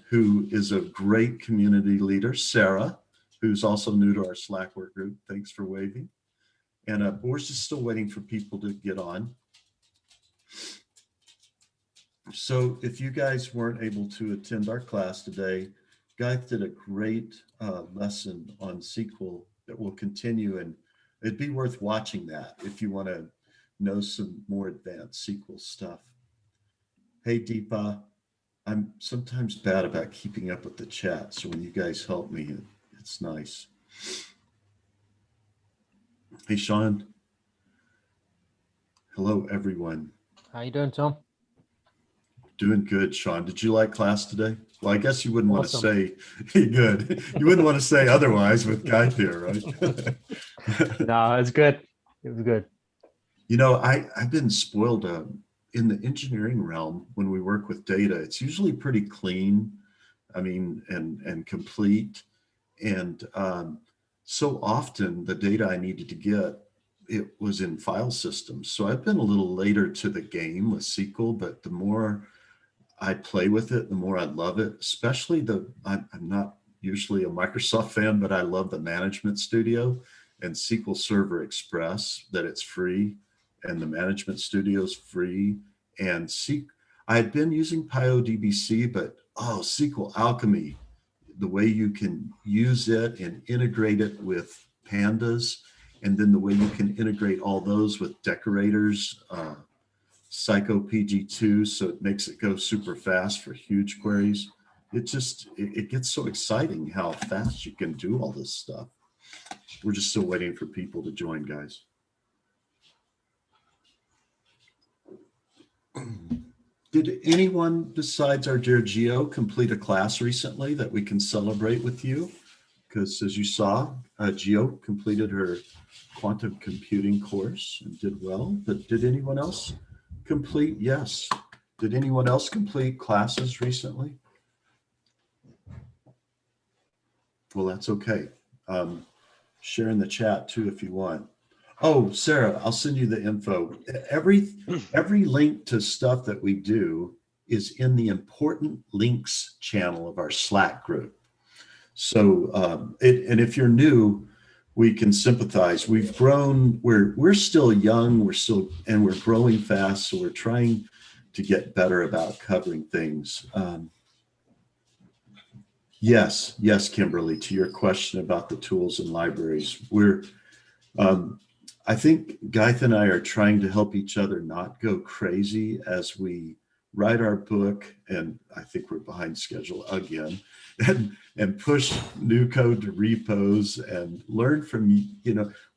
who is a great community leader, Sarah, who's also new to our Slack work group. Thanks for waving. And we're just still waiting for people to get on. So if you guys weren't able to attend our class today, Guy did a great lesson on SQL that will continue, and it'd be worth watching that if you want to know some more advanced SQL stuff. Hey, Deepa, I'm sometimes bad about keeping up with the chat, so when you guys help me, it's nice. Hey, Sean. Hello, everyone. How you doing, Tom? Doing good, Sean. Did you like class today? Well, I guess you wouldn't want to Awesome. say good. You wouldn't want to say otherwise with Guy here, right? No, it's good. It was good. You know, I've been spoiled in the engineering realm. When we work with data, it's usually pretty clean. I mean, and complete. And so often the data I needed to get, it was in file systems. So I've been a little later to the game with SQL, but the more I play with it, the more I love it, especially I'm not usually a Microsoft fan, but I love the Management Studio and SQL Server Express, that it's free, and the Management Studio is free. And I had been using PyODBC, but SQL Alchemy, the way you can use it and integrate it with pandas, and then the way you can integrate all those with decorators, Psycho PG2, so it makes it go super fast for huge queries. It gets so exciting how fast you can do all this stuff. We're just still waiting for people to join, guys. Did anyone besides our dear Geo complete a class recently that we can celebrate with you? Because as you saw, Geo completed her quantum computing course and did well, but did anyone else complete? Yes. Did anyone else complete classes recently? Well, that's okay. Share in the chat too if you want. Oh, Sarah, I'll send you the info. Every link to stuff that we do is in the important links channel of our Slack group. So, and if you're new, we can sympathize. We've grown. We're still young. We're growing fast. So we're trying to get better about covering things. Yes, Kimberly, to your question about the tools and libraries, I think Gaith and I are trying to help each other not go crazy as we write our book, and I think we're behind schedule again, and push new code to repos and learn from,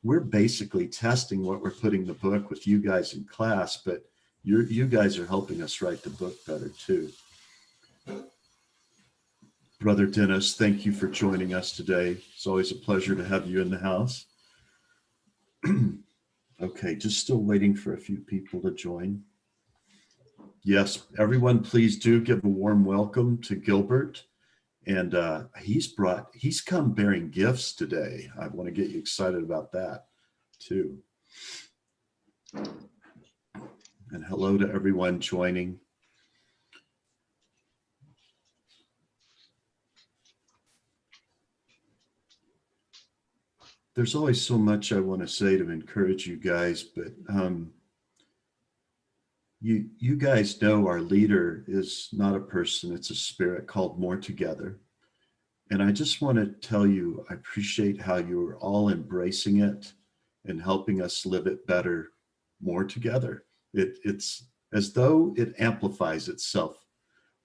we're basically testing what we're putting in the book with you guys in class, but you guys are helping us write the book better too. Brother Dennis, thank you for joining us today. It's always a pleasure to have you in the house. Okay, just still waiting for a few people to join. Yes, everyone, please do give a warm welcome to Gilbert. And he's come bearing gifts today. I want to get you excited about that too. And hello to everyone joining. There's always so much I want to say to encourage you guys, but you guys know our leader is not a person, it's a spirit called More Together. And I just want to tell you, I appreciate how you're all embracing it and helping us live it better, more together. It's as though it amplifies itself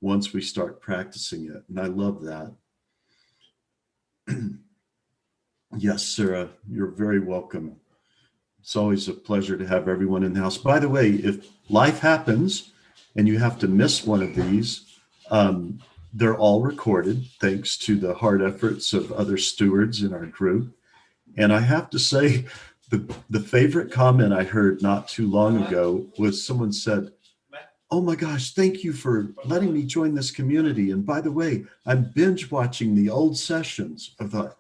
once we start practicing it. And I love that. Yes, Sarah, you're very welcome. It's always a pleasure to have everyone in the house. By the way, if life happens and you have to miss one of these, they're all recorded thanks to the hard efforts of other stewards in our group. And I have to say, the favorite comment I heard not too long ago was someone said, "Oh my gosh, thank you for letting me join this community. And by the way, I'm binge watching the old sessions." I thought,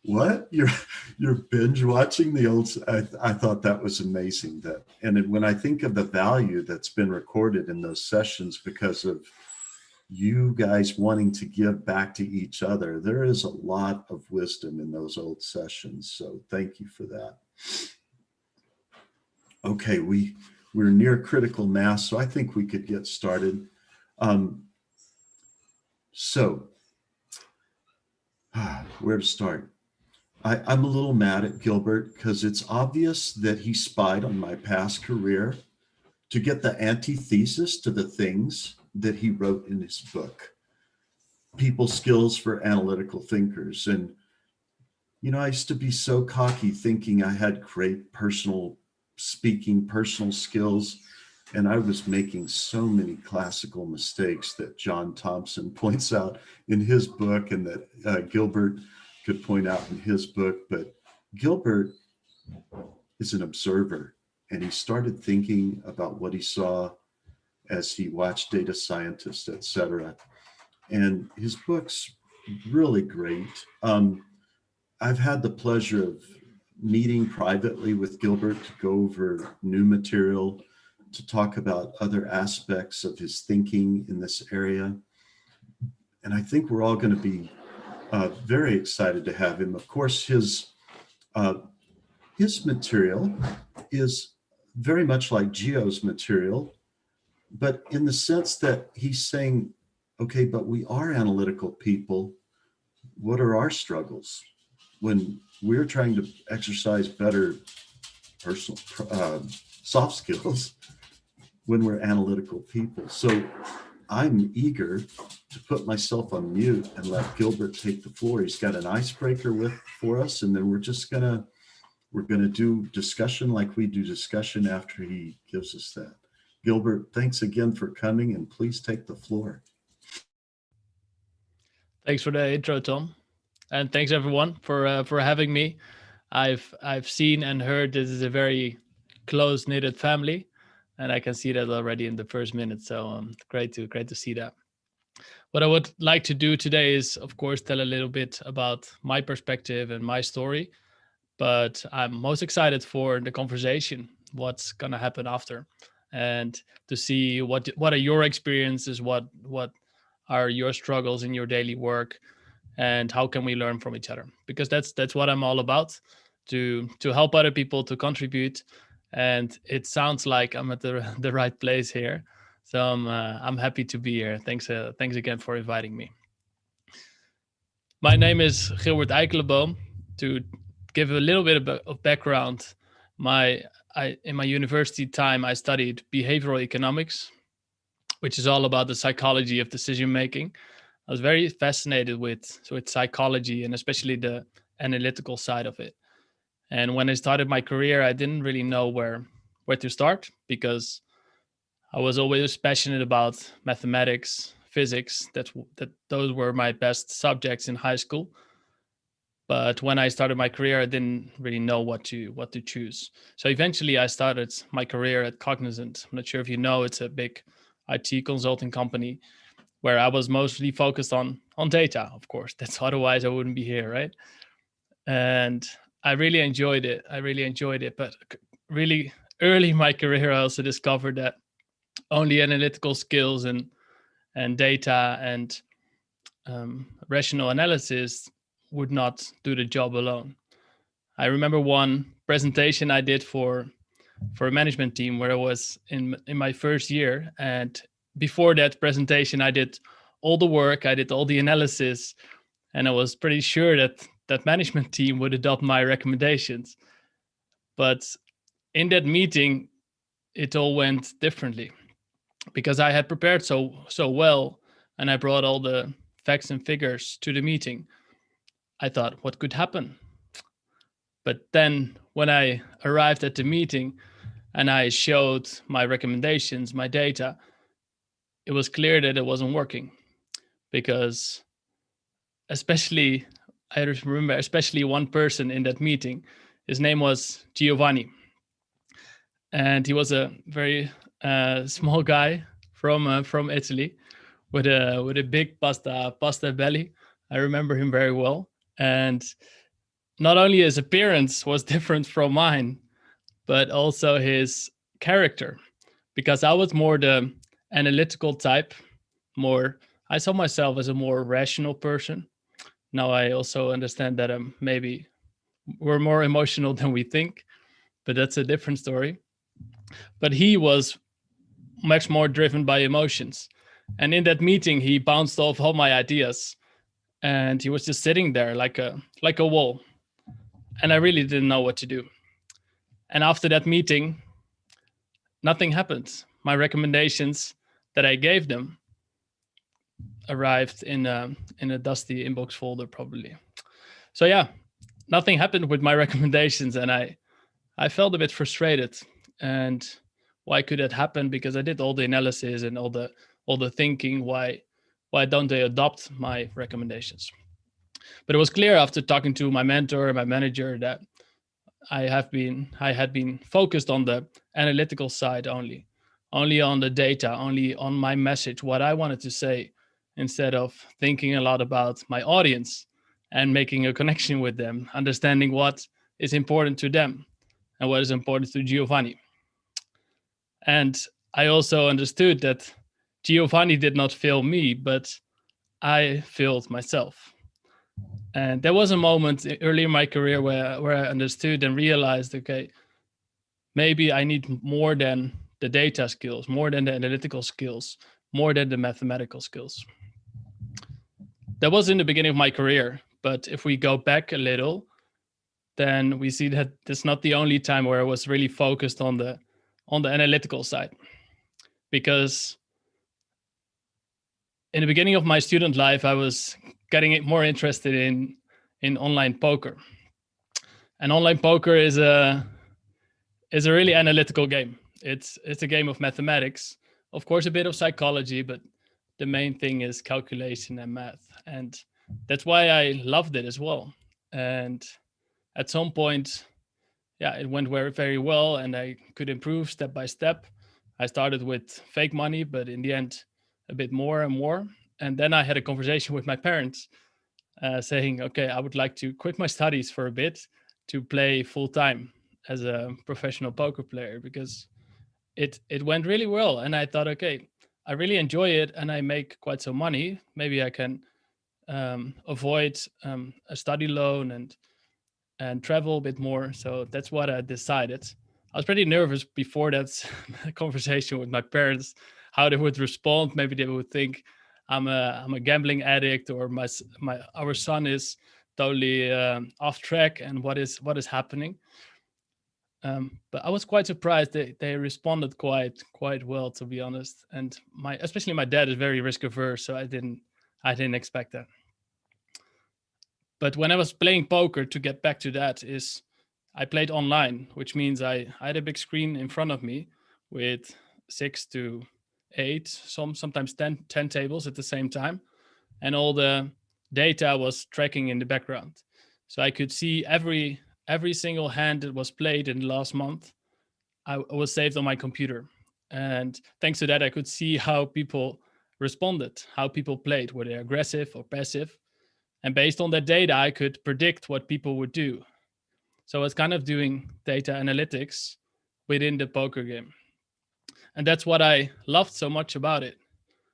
what? You're binge watching the old? I thought that was amazing. And when I think of the value that's been recorded in those sessions because of you guys wanting to give back to each other. There is a lot of wisdom in those old sessions. So thank you for that. Okay, we're near critical mass, so I think we could get started. So where to start? I'm a little mad at Gilbert because it's obvious that he spied on my past career to get the antithesis to the things that he wrote in his book, People Skills for Analytical Thinkers. And, you know, I used to be so cocky thinking I had great personal speaking, personal skills, and I was making so many classical mistakes that John Thompson points out in his book and that Gilbert could point out in his book. But Gilbert is an observer, and he started thinking about what he saw as he watched data scientists, et cetera. And his book's really great. I've had the pleasure of meeting privately with Gilbert to go over new material, to talk about other aspects of his thinking in this area. And I think we're all going to be very excited to have him. Of course, his material is very much like Geo's material, but in the sense that he's saying, okay, but we are analytical people. What are our struggles when we're trying to exercise better personal soft skills when we're analytical people? So I'm eager to put myself on mute and let Gilbert take the floor. He's got an icebreaker for us, and then we're gonna do discussion like we do discussion after he gives us that. Gilbert, thanks again for coming, and please take the floor. Thanks for the intro, Tom, and thanks everyone for having me. I've seen and heard this is a very close knitted family, and I can see that already in the first minute. So great to see that. What I would like to do today is, of course, tell a little bit about my perspective and my story, but I'm most excited for the conversation, what's gonna happen after, and to see what are your experiences, what are your struggles in your daily work, and how can we learn from each other, because that's what I'm all about, to help other people, to contribute. And it sounds like I'm at the right place here, so I'm happy to be here. Thanks again for inviting me. My name is Gilbert Eijkelenboom. To give a little bit of background, in my university time I studied behavioral economics, which is all about the psychology of decision making. I was very fascinated with psychology, and especially the analytical side of it. And when I started my career, I didn't really know where to start, because I was always passionate about mathematics, physics. That those were my best subjects in high school. But when I started my career, I didn't really know what to choose. So eventually I started my career at Cognizant. I'm not sure if you know, it's a big IT consulting company, where I was mostly focused on data, of course. That's otherwise I wouldn't be here, right? And I really enjoyed it. But really early in my career, I also discovered that only analytical skills and data and rational analysis would not do the job alone. I remember one presentation I did for a management team, where I was in my first year, and before that presentation I did all the work, I did all the analysis, and I was pretty sure that management team would adopt my recommendations. But in that meeting, it all went differently, because I had prepared so well, and I brought all the facts and figures to the meeting. I thought, what could happen? But then when I arrived at the meeting and I showed my recommendations, my data, it was clear that it wasn't working, because especially one person in that meeting. His name was Giovanni, and he was a very small guy from Italy, with a big pasta belly. I remember him very well. And not only his appearance was different from mine, but also his character, because I was more the analytical type. I saw myself as a more rational person. Now I also understand that maybe we're more emotional than we think, but that's a different story. But he was much more driven by emotions. And in that meeting, he bounced off all my ideas, and he was just sitting there like a wall. And I really didn't know what to do. And after that meeting, nothing happened. My recommendations that I gave them arrived in a dusty inbox folder probably. So yeah, nothing happened with my recommendations, and I felt a bit frustrated. And why could that happen? Because I did all the analysis and all the thinking. Why don't they adopt my recommendations? But it was clear after talking to my mentor and my manager that I had been focused on the analytical side only on the data, only on my message, what I wanted to say, instead of thinking a lot about my audience and making a connection with them, understanding what is important to them and what is important to Giovanni. And I also understood that Giovanni did not fail me, but I failed myself. And there was a moment early in my career where I understood and realized, okay, maybe I need more than the data skills, more than the analytical skills, more than the mathematical skills. That was in the beginning of my career. But if we go back a little, then we see that that's not the only time where I was really focused on the analytical side. Because in the beginning of my student life, I was getting more interested in online poker. And online poker is a really analytical game. It's a game of mathematics, of course, a bit of psychology, but the main thing is calculation and math. And that's why I loved it as well. And at some point, yeah, it went very, very well, and I could improve step by step. I started with fake money, but in the end, a bit more and more. And then I had a conversation with my parents saying, okay, I would like to quit my studies for a bit to play full time as a professional poker player, because it went really well. And I thought, okay, I really enjoy it and I make quite some money. Maybe I can avoid a study loan and travel a bit more. So that's what I decided. I was pretty nervous before that conversation with my parents, how they would respond. Maybe they would think I'm a gambling addict, or our son is totally off track, and what is happening. But I was quite surprised. They responded quite well, to be honest. And especially my dad is very risk averse, so I didn't expect that. But when I was playing poker, to get back to that, is I played online, which means I had a big screen in front of me with 6 to 8, sometimes 10 tables at the same time. And all the data was tracking in the background. So I could see every single hand that was played in the last month. I was saved on my computer. And thanks to that, I could see how people responded, how people played, were they aggressive or passive. And based on that data, I could predict what people would do. So I was kind of doing data analytics within the poker game. And that's what I loved so much about it.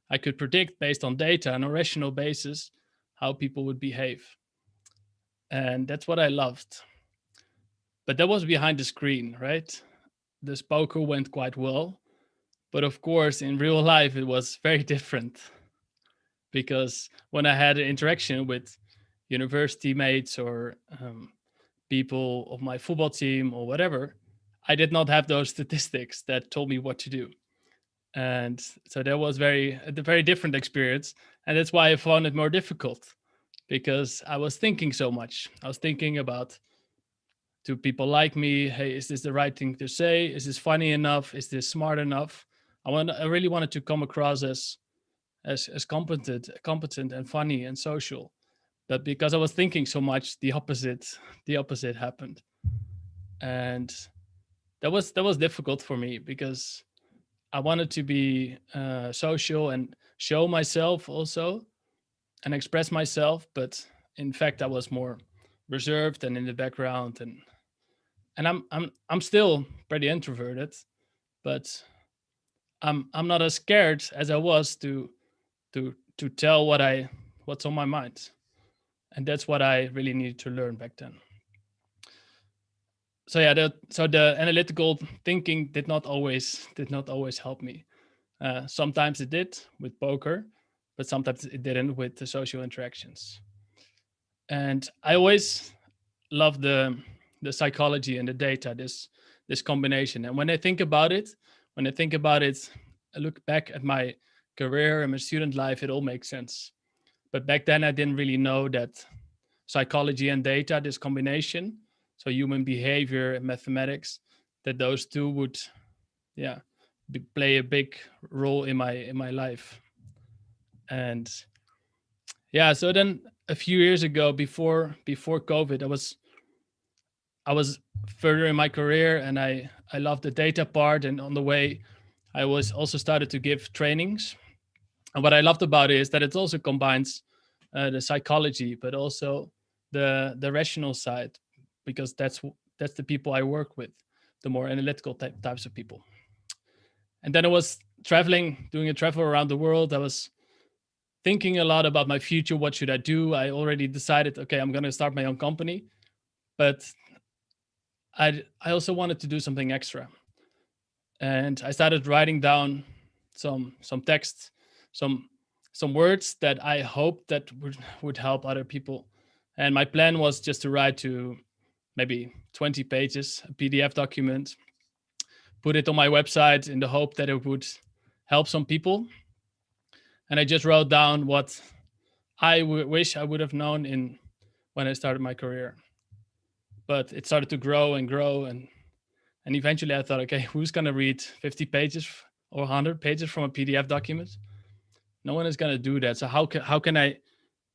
I could predict based on data on a rational basis how people would behave. And that's what I loved. But that was behind the screen, right? This poker went quite well. But of course, in real life, it was very different. Because when I had an interaction with university mates or people of my football team or whatever, I did not have those statistics that told me what to do. And so that was a very different experience. And that's why I found it more difficult, because I was thinking so much. I was thinking about, do people like me? Hey, is this the right thing to say? Is this funny enough? Is this smart enough? I really wanted to come across as competent and funny and social. But because I was thinking so much, the opposite happened. And that was difficult for me, because I wanted to be social and show myself also and express myself, but in fact I was more reserved and in the background, and I'm still pretty introverted, but I'm not as scared as I was to to tell what's on my mind. And that's what I really needed to learn back then. So yeah, the analytical thinking did not always help me. Sometimes it did with poker, but sometimes it didn't with the social interactions. And I always loved the psychology and the data, this combination. And when I think about it, I look back at my career and my student life, it all makes sense. But back then I didn't really know that psychology and data, this combination, so human behavior and mathematics, that those two would play a big role in my life. And yeah, so then a few years ago, before COVID, I was further in my career, and I loved the data part. And on the way, I was also started to give trainings. And what I loved about it is that it also combines the psychology, but also the rational side, because that's the people I work with, the more analytical types of people. And then I was doing a travel around the world. I was thinking a lot about my future. What should I do? I already decided, okay, I'm going to start my own company, but I also wanted to do something extra. And I started writing down some text, some words that I hoped that would help other people. And my plan was just to write to maybe 20 pages, a PDF document, put it on my website in the hope that it would help some people. And I just wrote down what I wish I would have known when I started my career. But it started to grow and grow, and eventually I thought, okay, who's going to read 50 pages or 100 pages from a PDF document? No one is going to do that. So how can I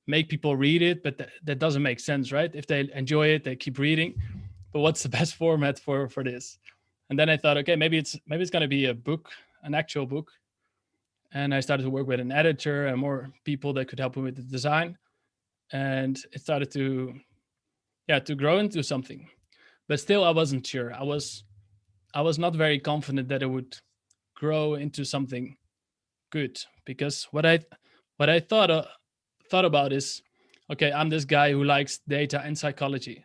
make people read it? But that doesn't make sense, right? If they enjoy it, they keep reading. But what's the best format for this? And then I thought, okay, maybe it's going to be a book, an actual book. And I started to work with an editor and more people that could help me with the design. And it started to grow into something. But still, I wasn't sure. I was not very confident that it would grow into something good, because what I thought about is, okay, I'm this guy who likes data and psychology,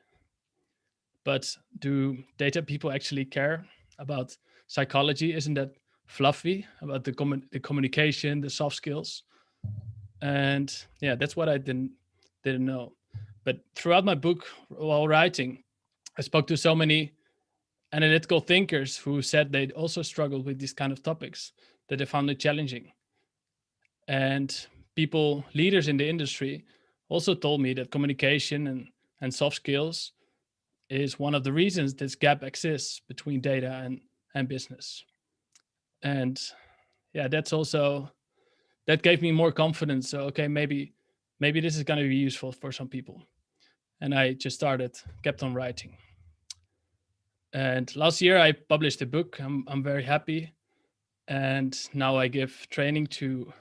but do data people actually care about psychology? Isn't that fluffy about the communication, the soft skills? And yeah, that's what I didn't know. But throughout my book, while writing, I spoke to so many analytical thinkers who said they'd also struggled with these kind of topics, that they found it challenging. And leaders in the industry also told me that communication and soft skills is one of the reasons this gap exists between data and business. And yeah, that gave me more confidence. So, okay, maybe this is going to be useful for some people. And I just kept on writing. And last year I published a book. I'm very happy. And now I give training to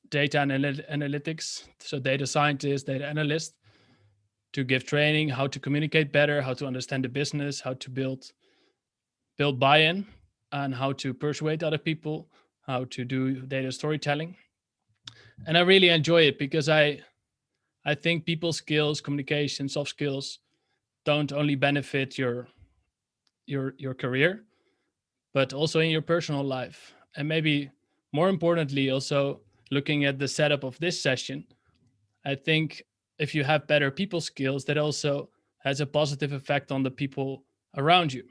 data analytics, so data scientists, data analysts, to give training how to communicate better, how to understand the business, how to build buy-in, and how to persuade other people, how to do data storytelling. And I really enjoy it, because I think people skills, communication, soft skills don't only benefit your career, but also in your personal life. And maybe more importantly, also looking at the setup of this session, I think if you have better people skills, that also has a positive effect on the people around you.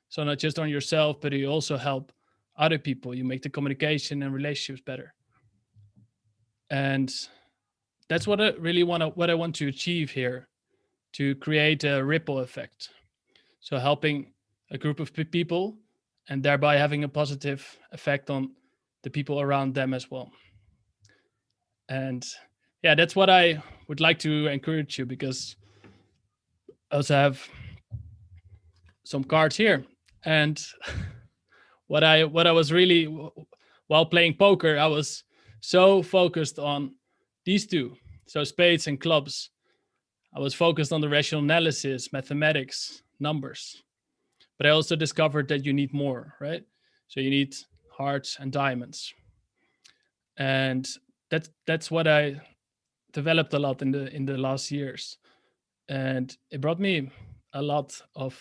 So not just on yourself, but you also help other people. You make the communication and relationships better. And that's what I want to achieve here, to create a ripple effect. So helping a group of people and thereby having a positive effect on the people around them as well. And yeah, that's what I would like to encourage you, because I also have some cards here. And what I was really, while playing poker, I was so focused on these two, so spades and clubs. I was focused on the rational analysis, mathematics, numbers. But I also discovered that you need more, right? So you need hearts and diamonds. And that's what I developed a lot in the last years, and it brought me a lot of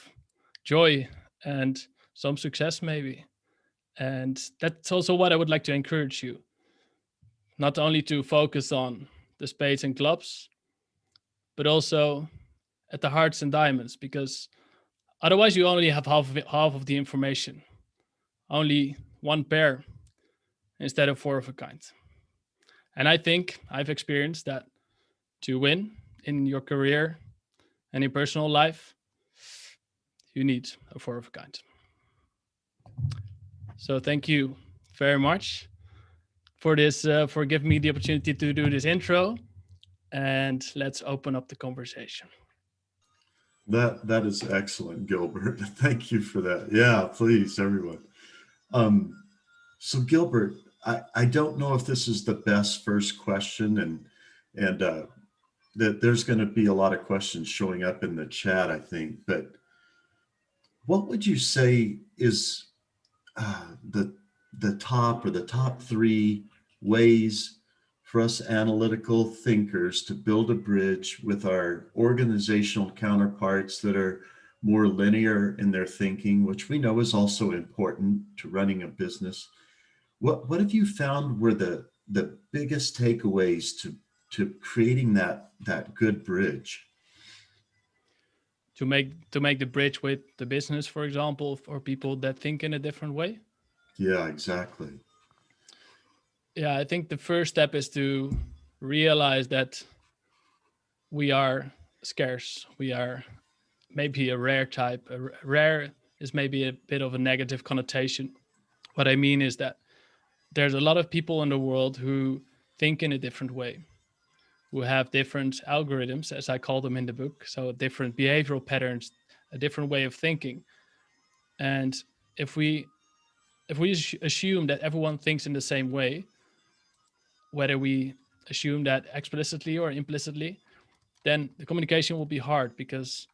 joy and some success maybe. And that's also what I would like to encourage you, not only to focus on the spades and clubs, but also at the hearts and diamonds, because otherwise you only have half of the information, only one pair instead of four of a kind. And I think I've experienced that to win in your career and in personal life, you need a four of a kind. So thank you very much for this, for giving me the opportunity to do this intro. And let's open up the conversation. That is excellent, Gilbert. Thank you for that. Yeah, please, everyone. So Gilbert, I don't know if this is the best first question, and that there's going to be a lot of questions showing up in the chat, I think. But what would you say is the top or the top three ways for us analytical thinkers to build a bridge with our organizational counterparts that are more linear in their thinking, which we know is also important to running a business? What have you found were the biggest takeaways to creating that good bridge? To make the bridge with the business, for example, for people that think in a different way. Yeah, exactly. Yeah, I think the first step is to realize that we are scarce. We are maybe a rare type. Rare is maybe a bit of a negative connotation. What I mean is that there's a lot of people in the world who think in a different way, who have different algorithms, as I call them in the book. So different behavioral patterns, a different way of thinking. And if we assume that everyone thinks in the same way, whether we assume that explicitly or implicitly, then the communication will be hard, because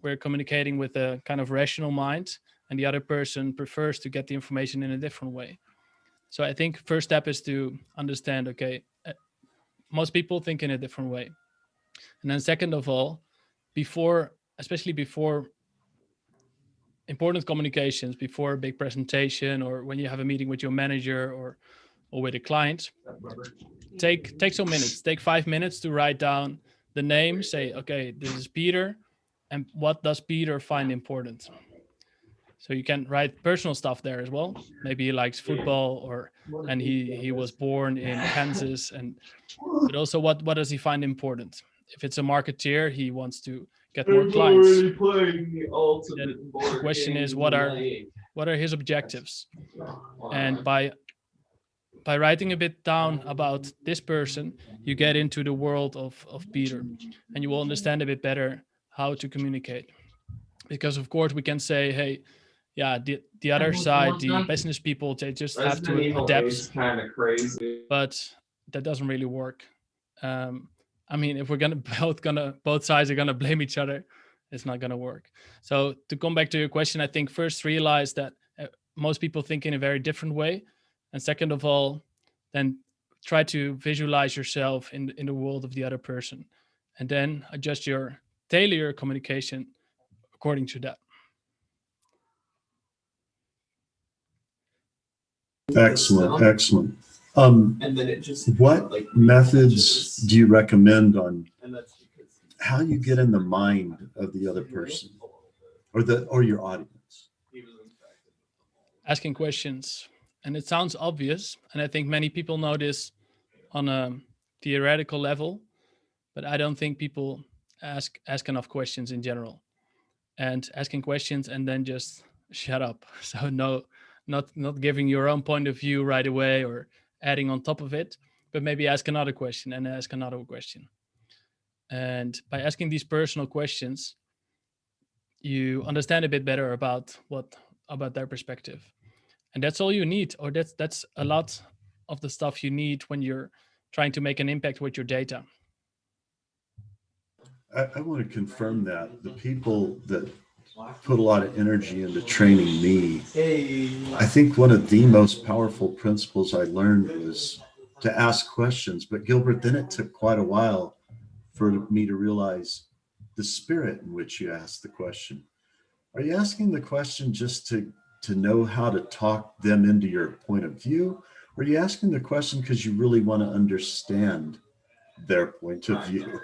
we're communicating with a kind of rational mind, and the other person prefers to get the information in a different way. So I think first step is to understand, okay, most people think in a different way. And then second of all, especially before important communications, before a big presentation, or when you have a meeting with your manager or with a client, take some minutes, take 5 minutes to write down the name, say, okay, this is Peter, and what does Peter find important? So you can write personal stuff there as well. Maybe he likes football, and he was born in Kansas, but also what does he find important? If it's a marketeer, he wants to get more clients. Then the question is, what are his objectives? And by writing a bit down about this person, you get into the world of Peter, and you will understand a bit better how to communicate. Because of course we can say, hey, yeah, the other side, the business people, they just have to adapt. Kind of crazy. But that doesn't really work. I mean, if we're both sides are gonna blame each other, it's not gonna work. So to come back to your question, I think first realize that most people think in a very different way, and second of all, then try to visualize yourself in the world of the other person, and then tailor your communication according to that. Excellent. And then it just what methods do you recommend on how you get in the mind of the other person or your audience? Asking questions. And it sounds obvious, and I think many people know this on a theoretical level, but I don't think people ask enough questions in general. And asking questions and then just shut up. So no, not giving your own point of view right away or adding on top of it, but maybe ask another question and ask another question. And by asking these personal questions, you understand a bit better about their perspective. And that's all you need, or that's a lot of the stuff you need when you're trying to make an impact with your data. I want to confirm that the people that put a lot of energy into training me, I think one of the most powerful principles I learned was to ask questions. But Gilbert, then it took quite a while for me to realize the spirit in which you asked the question. Are you asking the question just to know how to talk them into your point of view? Or are you asking the question because you really want to understand their point of view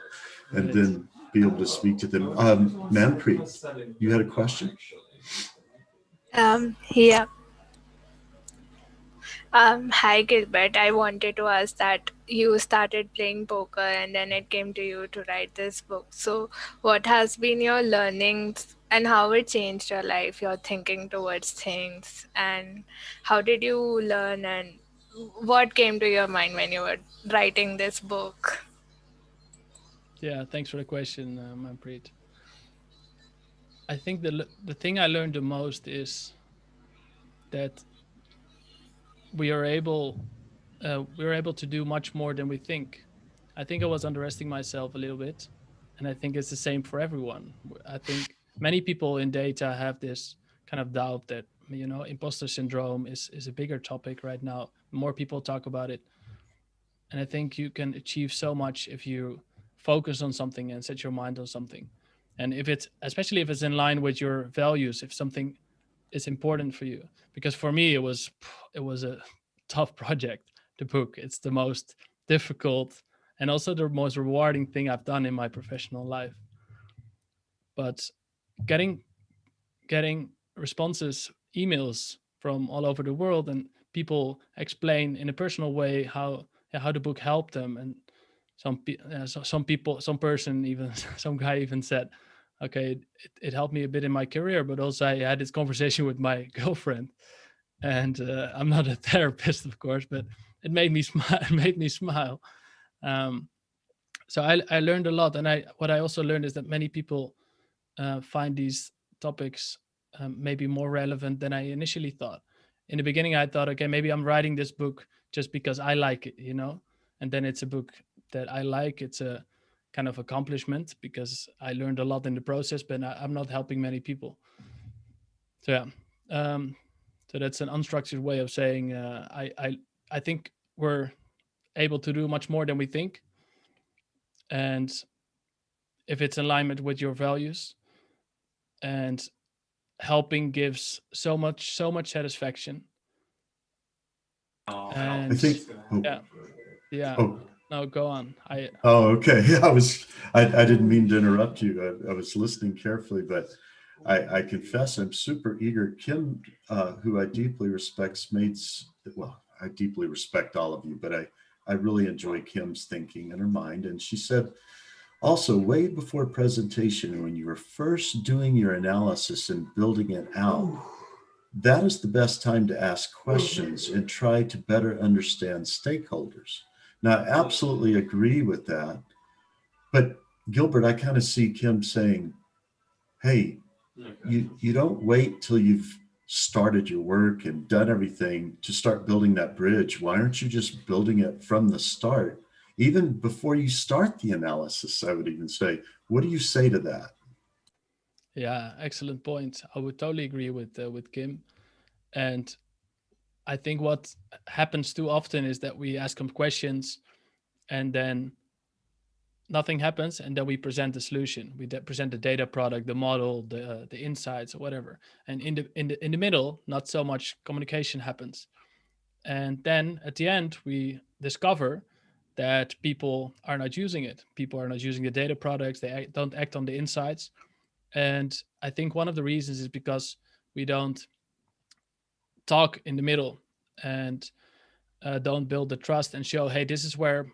and Right. then be able to speak to them? Manpreet, you had a question? Yeah. Hi Gilbert. I wanted to ask that you started playing poker and then it came to you to write this book. So, what has been your learnings and how it changed your life, your thinking towards things, and how did you learn and what came to your mind when you were writing this book? Yeah, thanks for the question, Manpreet. I think the thing I learned the most is that we are able to do much more than we think. I think I was underestimating myself a little bit, and I think it's the same for everyone. I think many people in data have this kind of doubt that imposter syndrome is a bigger topic right now. More people talk about it, and I think you can achieve so much if you focus on something and set your mind on something. And if it's especially if it's in line with your values, if something is important for you. Because for me it was a tough project to book. It's the most difficult and also the most rewarding thing I've done in my professional life. But getting getting responses, emails from all over the world, and people explain in a personal way how the book helped them. And some people, some person even, some guy even said, okay, it helped me a bit in my career, but also I had this conversation with my girlfriend. And I'm not a therapist, of course, but it made me smile. It made me smile. um, so I learned a lot. And what I also learned is that many people find these topics maybe more relevant than I initially thought. In the beginning, I thought, okay, maybe I'm writing this book just because I like it. And then it's a book that I like. It's a kind of accomplishment because I learned a lot in the process, but I'm not helping many people. So yeah, so that's an unstructured way of saying I think we're able to do much more than we think, and if it's in alignment with your values, and helping gives so much satisfaction. I And think, oh, yeah, yeah. oh, No, go on. I oh, okay. I didn't mean to interrupt you. I was listening carefully, but I confess I'm super eager. Kim, who I deeply respect, well, I deeply respect all of you, but I really enjoy Kim's thinking and her mind. And she said also, way before presentation, when you were first doing your analysis and building it out, that is the best time to ask questions and try to better understand stakeholders. Now, I absolutely agree with that. But Gilbert, I kind of see Kim saying, hey, you don't wait till you've started your work and done everything to start building that bridge. Why aren't you just building it from the start? Even before you start the analysis, I would even say, what do you say to that? Yeah, excellent point. I would totally agree with Kim. And I think what happens too often is that we ask them questions and then nothing happens, and then we present the solution. We present the data product, the model, the insights, or whatever. And in the middle, not so much communication happens. And then at the end, we discover that people are not using it. People are not using the data products. They don't act on the insights. And I think one of the reasons is because we don't talk in the middle and don't build the trust and show, hey, this is where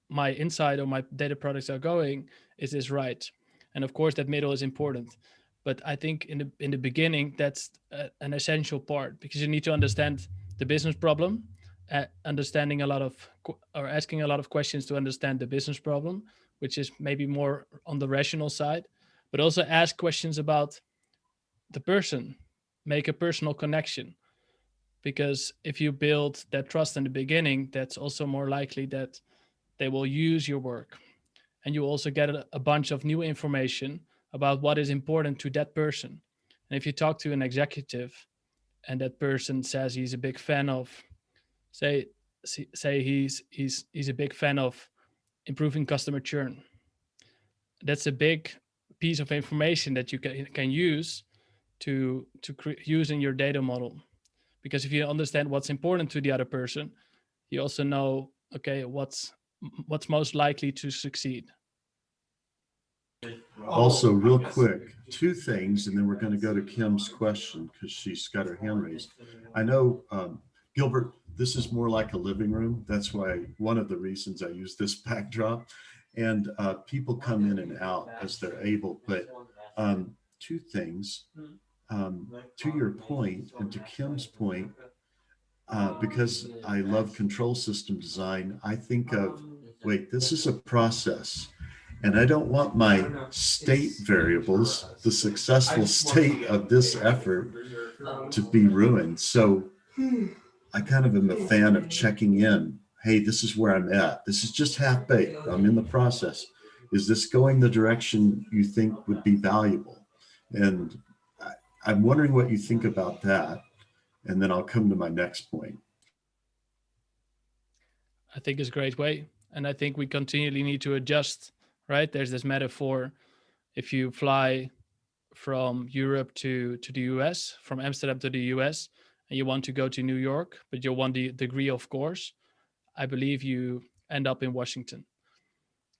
my insight or my data products are going. Is this right? And of course that middle is important, but I think in the beginning that's an essential part, because you need to understand the business problem, understanding a lot of or asking a lot of questions to understand the business problem, which is maybe more on the rational side, but also ask questions about the person, make a personal connection, because if you build that trust in the beginning, that's also more likely that they will use your work. And you also get a bunch of new information about what is important to that person. And if you talk to an executive and that person says he's a big fan of, say, say he's a big fan of improving customer churn. That's a big piece of information that you can use to use in your data model. Because if you understand what's important to the other person, you also know, okay, what's most likely to succeed. Also, real quick, two things, and then we're going to go to Kim's question because she's got her hand raised. I know, Gilbert, this is more like a living room. That's why one of the reasons I use this backdrop. And people come in and out as they're able. But two things, to your point and to Kim's point, because I love control system design, I think of, wait, this is a process. And I don't want my state variables, the successful state of this effort, to be ruined. So I kind of am a fan of checking in. Hey, this is where I'm at. This is just half baked. I'm in the process. Is this going the direction you think would be valuable? And I'm wondering what you think about that. And then I'll come to my next point. I think it's a great way. And I think we continually need to adjust, right? There's this metaphor. If you fly from Europe to the US, from Amsterdam to the US, and you want to go to New York, but you want the degree of course, I believe you end up in Washington.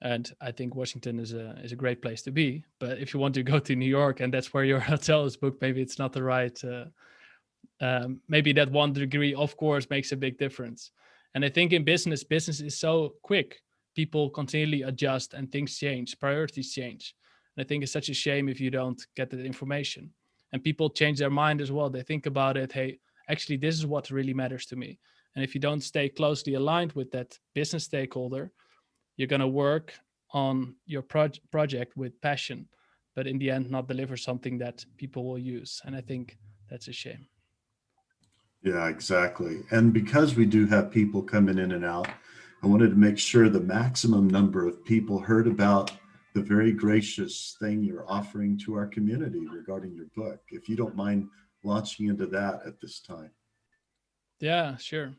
And I think Washington is a great place to be. But if you want to go to New York and that's where your hotel is booked, maybe it's not the right, maybe that 1 degree of course makes a big difference. And I think in business is so quick. People continually adjust and things change, priorities change. And I think it's such a shame if you don't get that information. And people change their mind as well. They think about it, hey, actually, this is what really matters to me. And if you don't stay closely aligned with that business stakeholder, you're going to work on your project with passion, but in the end, not deliver something that people will use. And I think that's a shame. Yeah, exactly. And because we do have people coming in and out, I wanted to make sure the maximum number of people heard about the very gracious thing you're offering to our community regarding your book. If you don't mind launching into that at this time. Yeah, sure.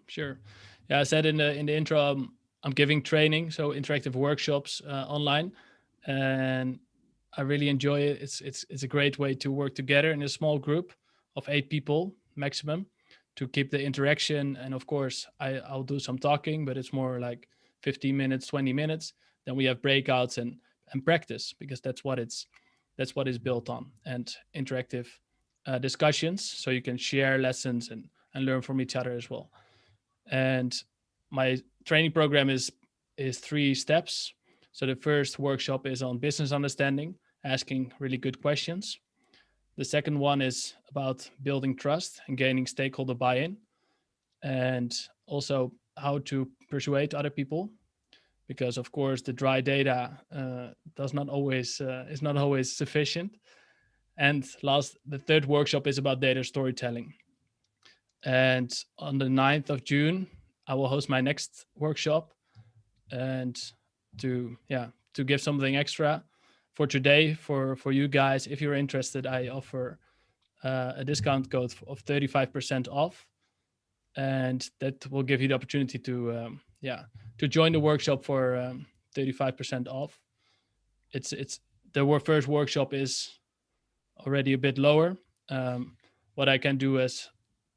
Yeah, I said in the intro, I'm giving training, so interactive workshops online, and I really enjoy it. It's a great way to work together in a small group of 8 people maximum to keep the interaction. And of course, I'll do some talking, but it's more like 15 minutes, 20 minutes. Then we have breakouts and practice, because that's what it's built on, and interactive discussions, so you can share lessons and learn from each other as well. And my training program is 3 steps. So the first workshop is on business understanding, asking really good questions. The second one is about building trust and gaining stakeholder buy-in, and also how to persuade other people, because of course the dry data is not always sufficient. And the third workshop is about data storytelling. And on the 9th of June, I will host my next workshop. And to give something extra for today, for you guys, if you're interested, I offer a discount code of 35% off. And that will give you the opportunity to join the workshop for 35% off. The first workshop is already a bit lower. What I can do is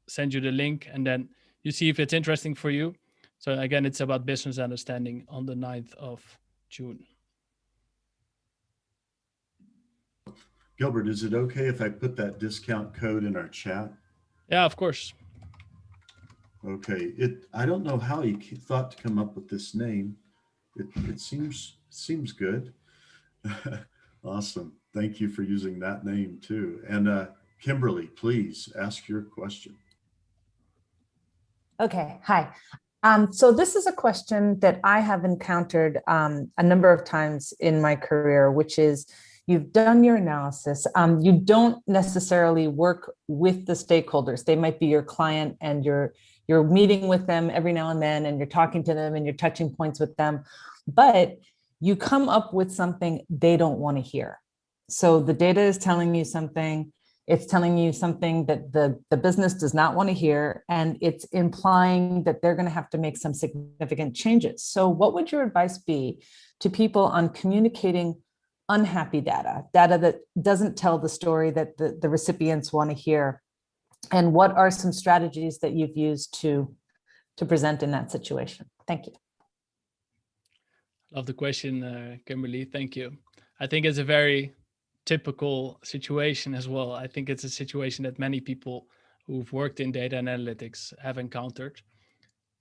send you the link, and then you see if it's interesting for you. So again, it's about business understanding on the 9th of June. Gilbert, is it okay if I put that discount code in our chat? Yeah, of course. Okay. I don't know how he thought to come up with this name. It seems good. Awesome. Thank you for using that name too. And Kimberly, please ask your question. Okay, hi. So this is a question that I have encountered a number of times in my career, which is, you've done your analysis. You don't necessarily work with the stakeholders. They might be your client, and you're meeting with them every now and then, and you're talking to them and you're touching points with them, but you come up with something they don't want to hear. So the data is telling you something, It's telling you something that the business does not want to hear, and it's implying that they're going to have to make some significant changes. So what would your advice be to people on communicating unhappy data that doesn't tell the story that the recipients want to hear? And what are some strategies that you've used to present in that situation? Thank you. Love the question, Kimberly. Thank you. I think it's a very typical situation as well. I think it's a situation that many people who've worked in data and analytics have encountered,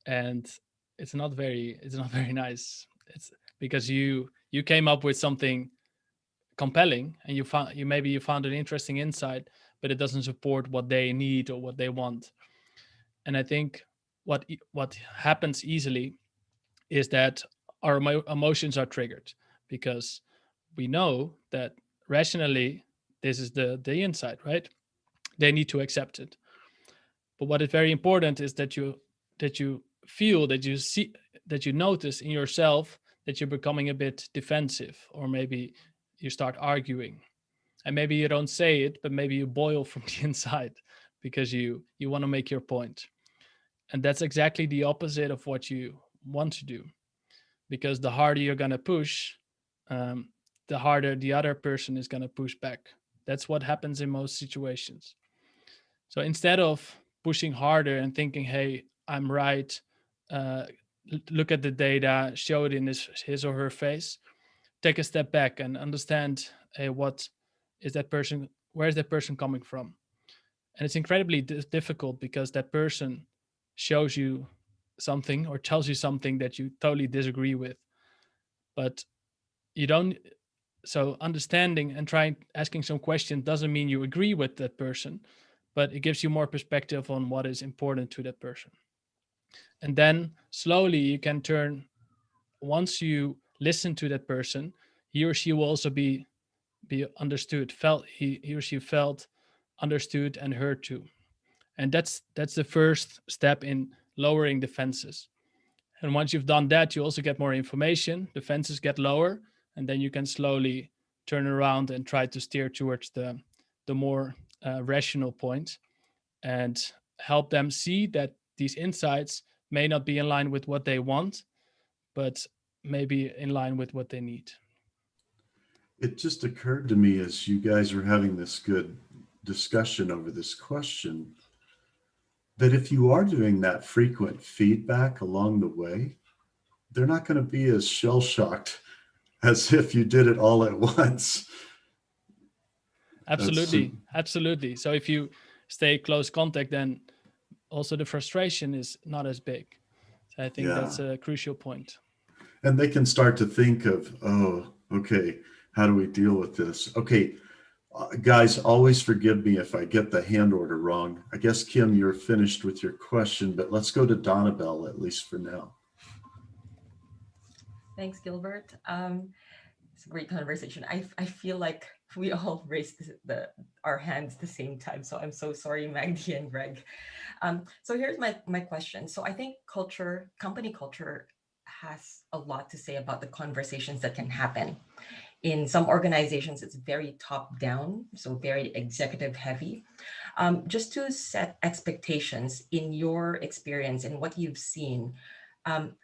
and it's not very nice. It's because you came up with something compelling, and you found an interesting insight, but it doesn't support what they need or what they want. And I think what happens easily is that our emotions are triggered, because we know that rationally this is the insight, right? They need to accept it. But what is very important is that you feel, that you see, that you notice in yourself that you're becoming a bit defensive, or maybe you start arguing, and maybe you don't say it, but maybe you boil from the inside because you want to make your point. And that's exactly the opposite of what you want to do, because the harder you're going to push, the harder the other person is going to push back. That's what happens in most situations. So instead of pushing harder and thinking, hey, I'm right, look at the data, show it in his or her face, take a step back and understand, hey, what is that person, where is that person coming from? And it's incredibly difficult, because that person shows you something or tells you something that you totally disagree with. But you don't, so understanding and asking some questions doesn't mean you agree with that person, but it gives you more perspective on what is important to that person. And then slowly you can turn, once you listen to that person, he or she will also be understood, he or she felt understood and heard too. And that's the first step in lowering defenses. And once you've done that, you also get more information, defenses get lower, and then you can slowly turn around and try to steer towards the more rational point, and help them see that these insights may not be in line with what they want, but maybe in line with what they need. It just occurred to me as you guys were having this good discussion over this question, that if you are doing that frequent feedback along the way, they're not going to be as shell-shocked as if you did it all at once. Absolutely. So if you stay close contact, then also the frustration is not as big. So I think that's a crucial point. And they can start to think of, oh, okay, how do we deal with this? Okay, guys, always forgive me if I get the hand order wrong. I guess, Kim, you're finished with your question, but let's go to Donabelle, at least for now. Thanks, Gilbert. It's a great conversation. I feel like we all raised our hands at the same time. So I'm so sorry, Magdi and Greg. So here's my question. So I think company culture has a lot to say about the conversations that can happen. In some organizations, it's very top down, so very executive heavy. Just to set expectations, in your experience and what you've seen,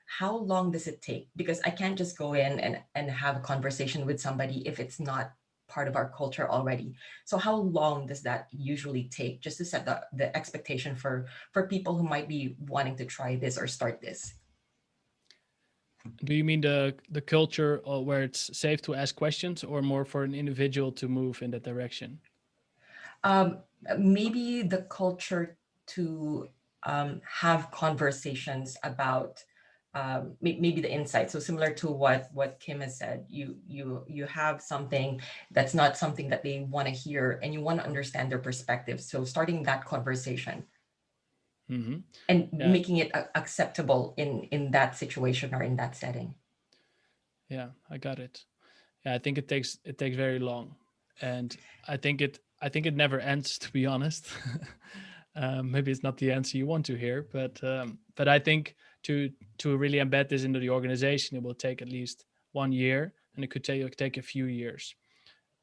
how long does it take? Because I can't just go in and have a conversation with somebody if it's not part of our culture already. So how long does that usually take, just to set the expectation for people who might be wanting to try this or start this? Do you mean the culture where it's safe to ask questions, or more for an individual to move in that direction? Maybe the culture to have conversations about maybe the insight. So similar to what Kim has said, you have something that's not something that they want to hear, and you want to understand their perspective. So starting that conversation. Mm-hmm. And making it acceptable in that situation or in that setting. Yeah, I got it. Yeah, I think it takes very long, and I think it never ends, to be honest. Maybe it's not the answer you want to hear, but I think to really embed this into the organization, it will take at least 1 year, and it could take a few years.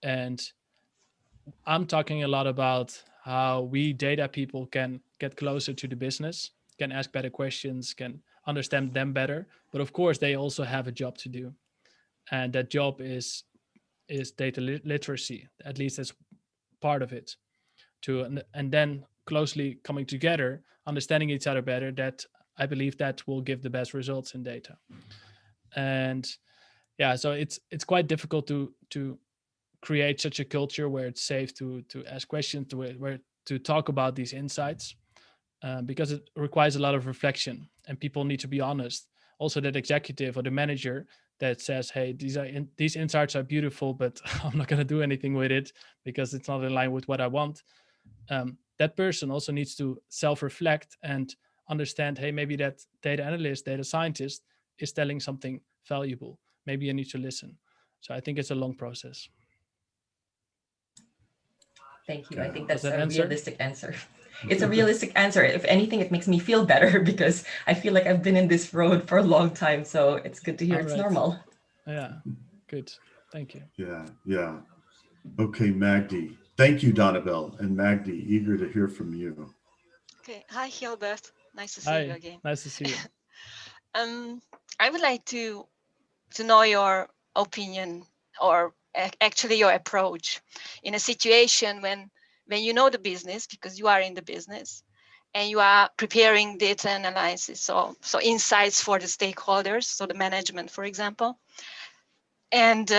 And I'm talking a lot about how we data people can get closer to the business, can ask better questions, can understand them better. But of course, they also have a job to do, and that job is data literacy. At least that's part of it. And then closely coming together, understanding each other better. That I believe that will give the best results in data. And yeah, so it's quite difficult to create such a culture where it's safe to ask questions, where to talk about these insights, because it requires a lot of reflection, and people need to be honest. Also, that executive or the manager that says, "Hey, these insights are beautiful, but I'm not going to do anything with it because it's not in line with what I want." That person also needs to self-reflect and understand, hey, maybe that data analyst, data scientist is telling something valuable. Maybe I need to listen. So I think it's a long process. Thank you. I think Does that's that a answer? realistic answer. It's a realistic answer. If anything, it makes me feel better because I feel like I've been in this road for a long time. So it's good to hear All it's right. normal. Yeah, good. Thank you. Yeah. Okay, Magdi. Thank you, Donabelle. And Magdi, eager to hear from you. Okay. Hi, Gilbert. Nice to see you Hi, again. nice to see you. I would like to know your opinion, or actually your approach in a situation when you know the business, because you are in the business, and you are preparing data analysis, so insights for the stakeholders, so the management, for example, and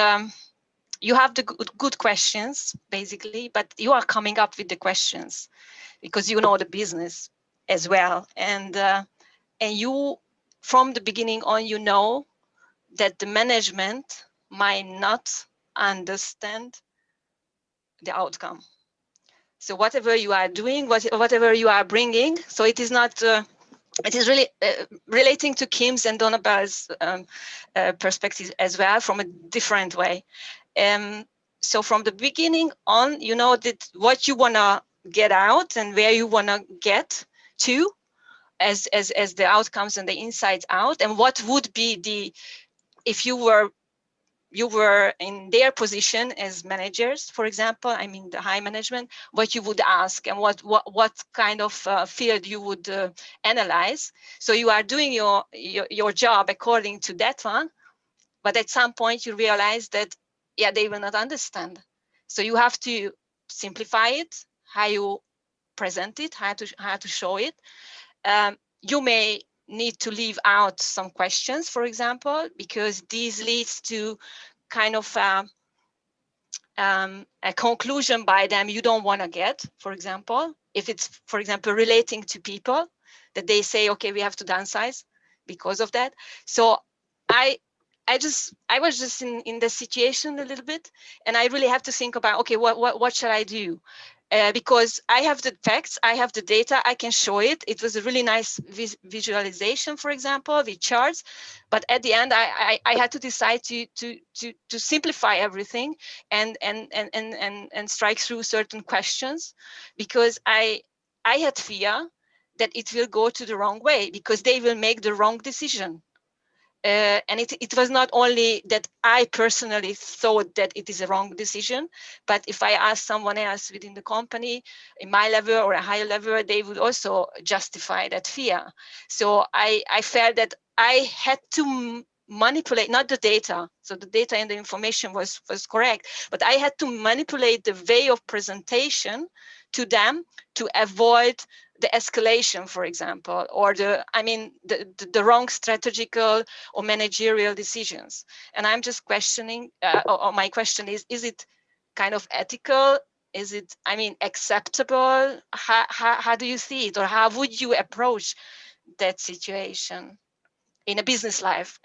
you have the good questions basically, but you are coming up with the questions because you know the business as well, and you, from the beginning on, you know that the management might not understand the outcome. So whatever you are doing, whatever you are bringing, so it is not, it is really relating to Kim's and Donabelle's perspective as well, from a different way. So from the beginning on, you know that what you want to get out and where you want to get to as the outcomes and the insights out, and what would be the, if you were in their position as managers, for example, I mean the high management, what you would ask and what kind of field you would analyze. So you are doing your job according to that one, but at some point you realize that, yeah, they will not understand. So you have to simplify it, how you present it, how to show it. You may need to leave out some questions, for example, because these leads to kind of a conclusion by them you don't want to get. For example, if it's, for example, relating to people, that they say, okay, we have to downsize because of that. So I was just in the situation a little bit, and I really have to think about, okay, what shall I do? Because I have the facts, I have the data, I can show it. It was a really nice visualization, for example, with charts. But at the end, I had to decide to simplify everything and strike through certain questions, because I had fear that it will go to the wrong way, because they will make the wrong decision. And it was not only that I personally thought that it is a wrong decision, but if I ask someone else within the company, in my level or a higher level, they would also justify that fear. So I felt that I had to manipulate, not the data. So the data and the information was correct, but I had to manipulate the way of presentation to them to avoid the escalation, for example, or the wrong strategical or managerial decisions. And I'm just questioning, or my question is it kind of ethical? Is it, acceptable? How do you see it, or how would you approach that situation in a business life?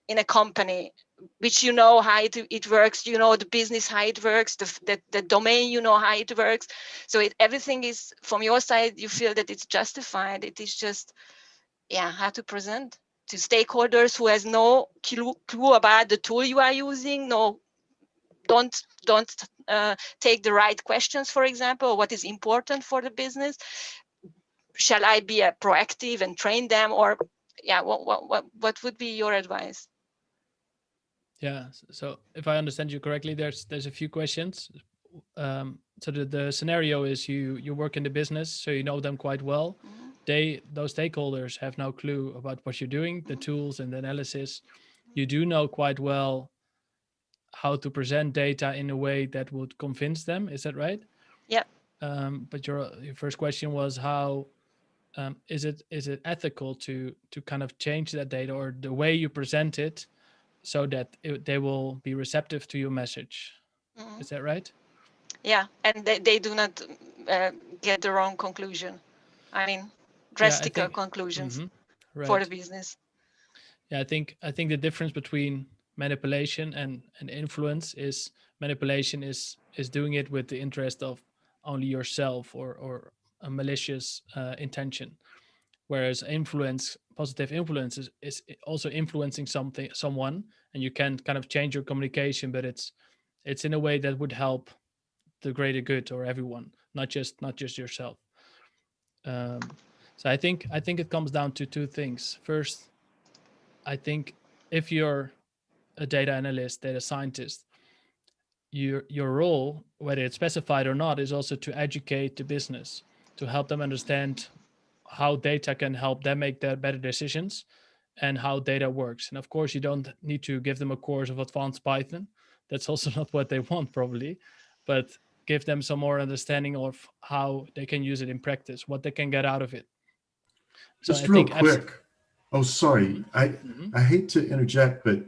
In a company, which you know how it works, you know the business, how it works, the domain, you know how it works. So everything is, from your side, you feel that it's justified. It is just, how to present to stakeholders who has no clue about the tool you are using, don't take the right questions, for example, what is important for the business. Shall I be proactive and train them, or what would be your advice? Yeah, so if I understand you correctly, there's a few questions. so the scenario is you work in the business, so you know them quite well. Those stakeholders have no clue about what you're doing, the tools and the analysis. You do know quite well how to present data in a way that would convince them. Is that right? Yeah. But your first question was how is it ethical to kind of change that data or the way you present it so that they will be receptive to your message? Is that right? Yeah, and they do not get the wrong conclusion. I mean, drastic conclusions right. for the business. Yeah, I think the difference between manipulation and influence is manipulation is doing it with the interest of only yourself or a malicious intention, whereas positive influence is also influencing someone, and you can kind of change your communication, but it's in a way that would help the greater good or everyone, not just yourself. So I think it comes down to two things. First, I think if you're a data analyst, data scientist, your role, whether it's specified or not, is also to educate the business, to help them understand how data can help them make their better decisions and how data works. And of course, you don't need to give them a course of advanced Python. That's also not what they want, probably, but give them some more understanding of how they can use it in practice, what they can get out of it. So just real quick. Oh, sorry. I hate to interject, but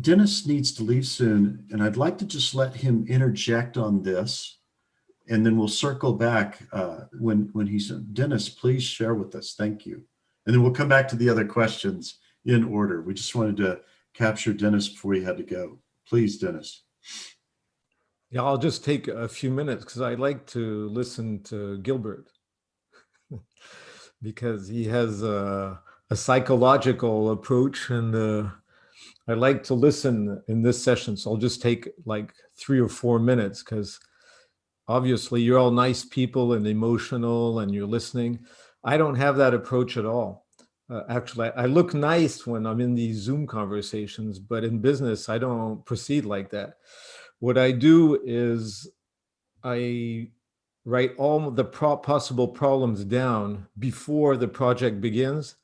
Dennis needs to leave soon, and I'd like to just let him interject on this, and then we'll circle back when he's Dennis, please share with us. Thank you. And then we'll come back to the other questions in order. We just wanted to capture Dennis before he had to go. Please, Dennis. Yeah, I'll just take a few minutes because I like to listen to Gilbert because he has a psychological approach, and I like to listen in this session. So I'll just take like 3 or 4 minutes because obviously you're all nice people and emotional and you're listening. I don't have that approach at all. Actually, I look nice when I'm in these Zoom conversations, but in business, I don't proceed like that. What I do is I write all the possible problems down before the project begins.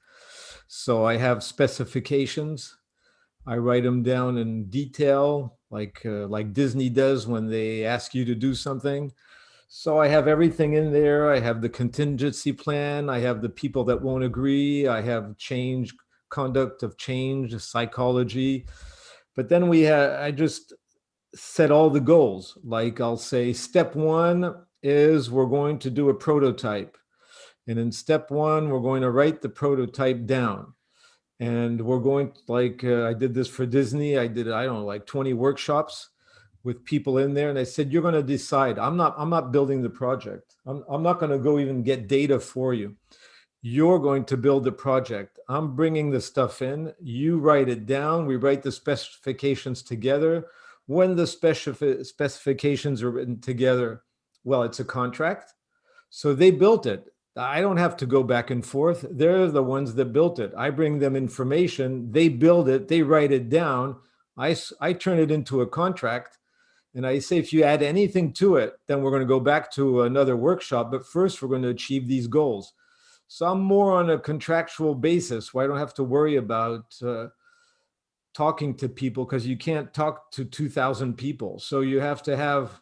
So I have specifications. I write them down in detail, like Disney does when they ask you to do something. So I have everything in there. I have the contingency plan. I have the people that won't agree. I have conduct of change, psychology. But then I just set all the goals. Like I'll say, step 1 is we're going to do a prototype. And in step 1, we're going to write the prototype down. And we're going I did this for Disney. I did, I don't know, like 20 workshops with people in there. And I said, you're going to decide. I'm not building the project. I'm not going to go even get data for you. You're going to build the project. I'm bringing the stuff in. You write it down. We write the specifications together. When the specifications are written together, well, it's a contract. So they built it. I don't have to go back and forth. They're the ones that built it. I bring them information. They build it. They write it down. I turn it into a contract. And I say, if you add anything to it, then we're going to go back to another workshop. But first, we're going to achieve these goals. So I'm more on a contractual basis where I don't have to worry about talking to people, because you can't talk to 2,000 people. So you have to have,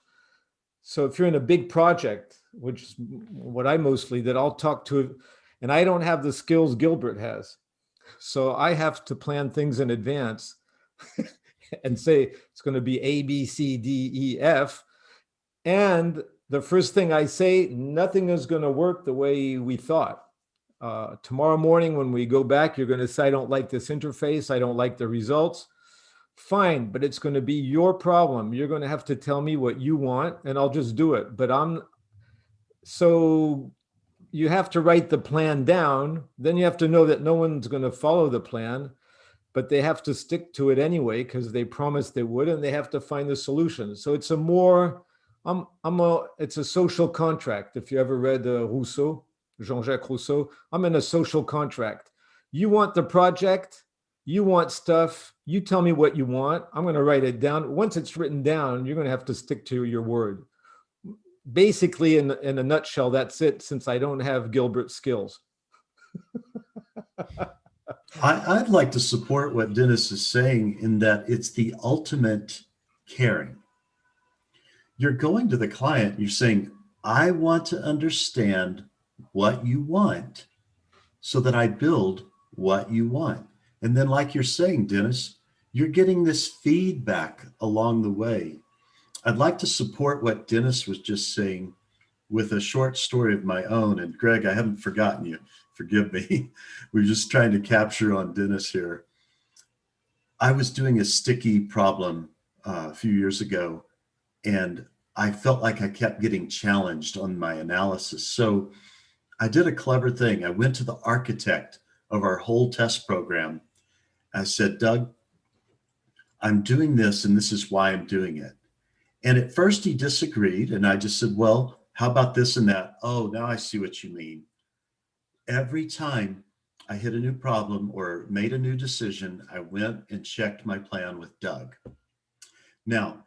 so if you're in a big project, which is what I mostly did, I'll talk to, and I don't have the skills Gilbert has. So I have to plan things in advance and say it's going to be A, B, C, D, E, F. And the first thing I say, nothing is going to work the way we thought. Tomorrow morning when we go back, you're going to say, I don't like this interface. I don't like the results. Fine, but it's going to be your problem. You're going to have to tell me what you want and I'll just do it. But so you have to write the plan down. Then you have to know that no one's going to follow the plan, but they have to stick to it anyway because they promised they would, and they have to find the solution. So it's it's a social contract. If you ever read Rousseau, Jean-Jacques Rousseau, I'm in a social contract. You want the project, You want stuff, you tell me what you want, I'm going to write it down. Once it's written down, you're going to have to stick to your word. Basically, in a nutshell, that's it, since I don't have Gilbert skills. I'd like to support what Dennis is saying in that it's the ultimate caring. You're going to the client, you're saying, I want to understand what you want so that I build what you want. And then, like you're saying, Dennis, you're getting this feedback along the way. I'd like to support what Dennis was just saying with a short story of my own. And Greg, I haven't forgotten you. Forgive me. We're just trying to capture on Dennis here. I was doing a sticky problem a few years ago, and I felt like I kept getting challenged on my analysis. So I did a clever thing. I went to the architect of our whole test program. I said, Doug, I'm doing this, and this is why I'm doing it. And at first he disagreed, and I just said, well, how about this and that? Oh, now I see what you mean. Every time I hit a new problem or made a new decision, I went and checked my plan with Doug. Now,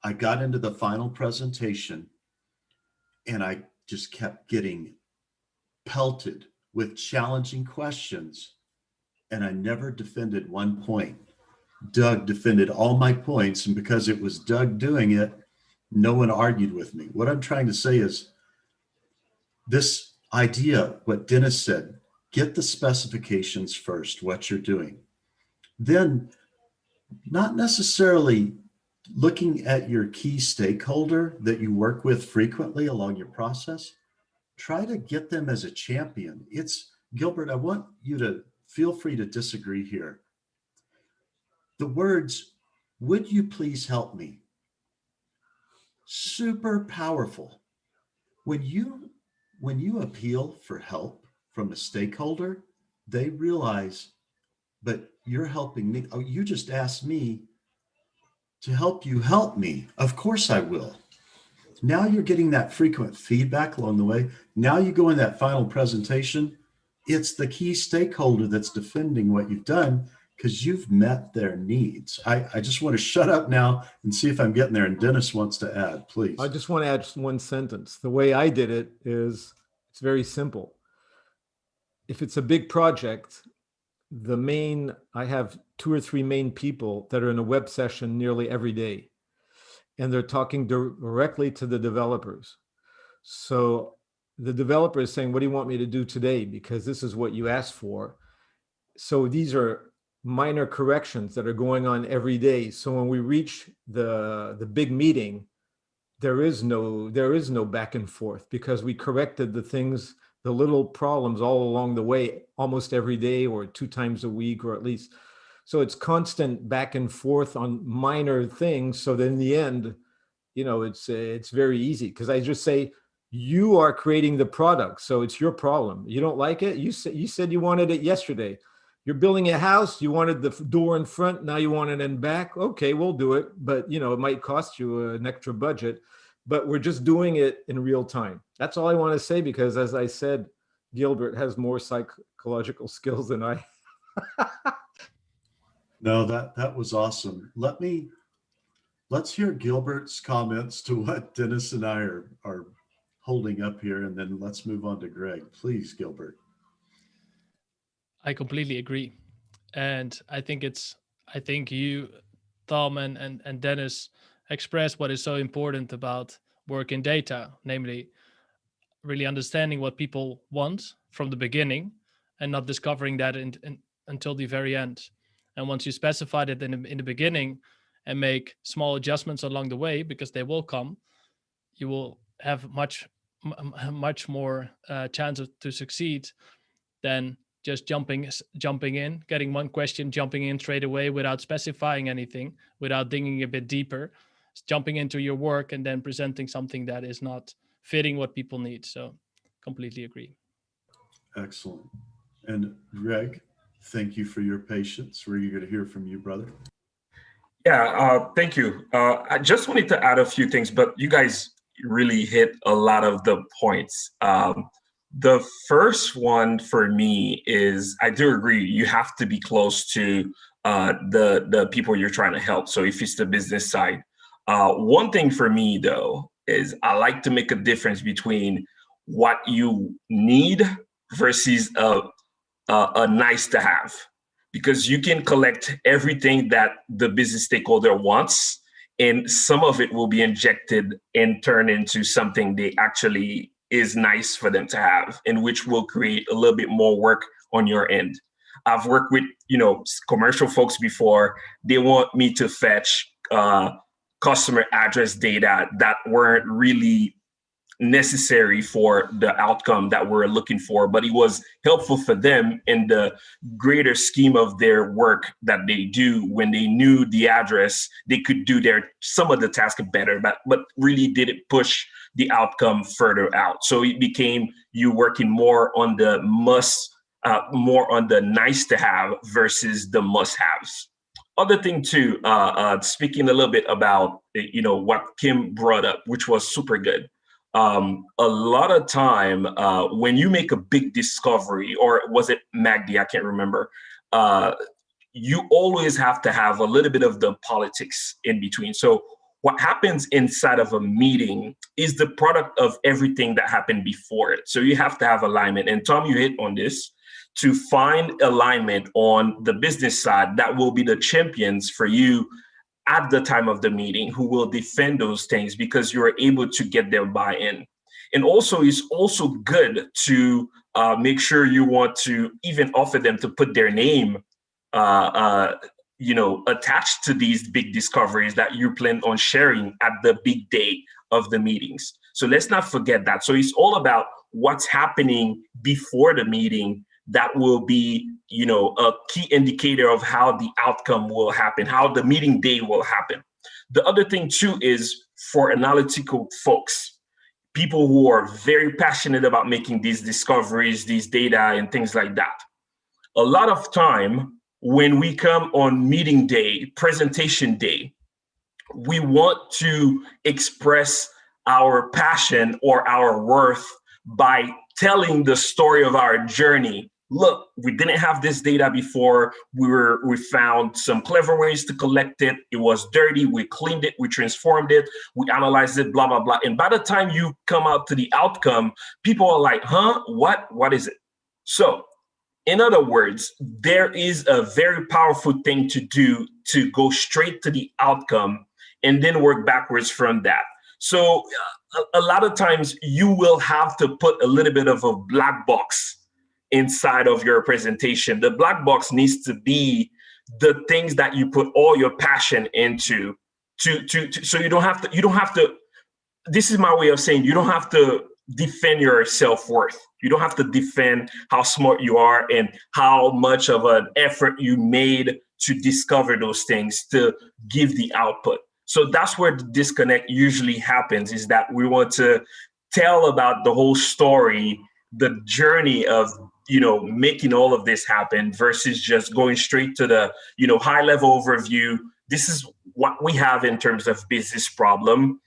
I got into the final presentation, and I just kept getting pelted with challenging questions, and I never defended one point. Doug defended all my points, and because it was Doug doing it, no one argued with me. What I'm trying to say is this idea, what Dennis said, get the specifications first, what you're doing. Then, not necessarily looking at your key stakeholder that you work with frequently along your process, try to get them as a champion. It's, Gilbert, I want you to feel free to disagree here. The words, would you please help me? Super powerful. When you appeal for help from a stakeholder, they realize, but you're helping me. Oh, you just asked me to help you help me. Of course I will. Now you're getting that frequent feedback along the way. Now you go in that final presentation, it's the key stakeholder that's defending what you've done because you've met their needs. I just want to shut up now and see if I'm getting there. And Dennis wants to add, please. I just want to add one sentence. The way I did it is, it's very simple. If it's a big project, I have 2 or 3 main people that are in a web session nearly every day, and they're talking directly to the developers. So the developer is saying, what do you want me to do today? Because this is what you asked for. So these are minor corrections that are going on every day. So when we reach the big meeting, there is no back and forth, because we corrected the things, the little problems all along the way, almost every day or 2 times a week, or at least. So it's constant back and forth on minor things. So then in the end, it's very easy, because I just say, you are creating the product, so it's your problem. You don't like it? You said you wanted it yesterday. You're building a house, you wanted the door in front, now you want it in back. Okay, we'll do it, but it might cost you an extra budget, but we're just doing it in real time. That's all I want to say, because as I said, Gilbert has more psychological skills than I. No, that was awesome. Let's hear Gilbert's comments to what Dennis and I are holding up here, and then let's move on to Greg. Please, Gilbert. I completely agree. And I think you, Tom and Dennis expressed what is so important about work in data, namely really understanding what people want from the beginning and not discovering that until the very end. And once you specify it in the beginning and make small adjustments along the way, because they will come, you will have much more chance to succeed than just jumping in, getting one question, jumping in straight away without specifying anything, without digging a bit deeper, jumping into your work and then presenting something that is not fitting what people need. So completely agree. Excellent. And Greg, thank you for your patience. We're eager to hear from you, brother. Yeah, thank you. I just wanted to add a few things, but you guys really hit a lot of the points. The first one for me is, I do agree, you have to be close to the people you're trying to help. So if it's the business side, one thing for me though is I like to make a difference between what you need versus a nice to have, because you can collect everything that the business stakeholder wants, and some of it will be injected and turn into something they actually is nice for them to have, and which will create a little bit more work on your end. I've worked with, commercial folks before. They want me to fetch customer address data that weren't really necessary for the outcome that we're looking for, but it was helpful for them in the greater scheme of their work that they do. When they knew the address, they could do some of the task better, but really didn't push the outcome further out. So it became you working more on the more on the nice to have versus the must haves. Other thing too, speaking a little bit about what Kim brought up, which was super good. A lot of time when you make a big discovery, or was it Magdi? I can't remember. You always have to have a little bit of the politics in between. So what happens inside of a meeting is the product of everything that happened before it. So you have to have alignment. And Tom, you hit on this. To find alignment on the business side, that will be the champions for you at the time of the meeting, who will defend those things because you're able to get their buy-in. And also, it's also good to make sure you want to even offer them to put their name attached to these big discoveries that you plan on sharing at the big day of the meetings. So let's not forget that. So it's all about what's happening before the meeting that will be, a key indicator of how the outcome will happen, how the meeting day will happen. The other thing too is for analytical folks, people who are very passionate about making these discoveries, these data and things like that. A lot of time when we come on meeting day, presentation day, we want to express our passion or our worth by telling the story of our journey. Look, we didn't have this data before. We found some clever ways to collect it. It was dirty. We cleaned it. We transformed it. We analyzed it, blah, blah, blah. And by the time you come out to the outcome, people are like, huh, what? What is it? So in other words, there is a very powerful thing to do to go straight to the outcome and then work backwards from that. So a lot of times you will have to put a little bit of a black box inside of your presentation. The black box needs to be the things that you put all your passion into so you don't have to, this is my way of saying, you don't have to defend your self-worth. You don't have to defend how smart you are and how much of an effort you made to discover those things to give the output. So that's where the disconnect usually happens, is that we want to tell about the whole story, the journey of making all of this happen versus just going straight to the high level overview. This is what we have in terms of business problem.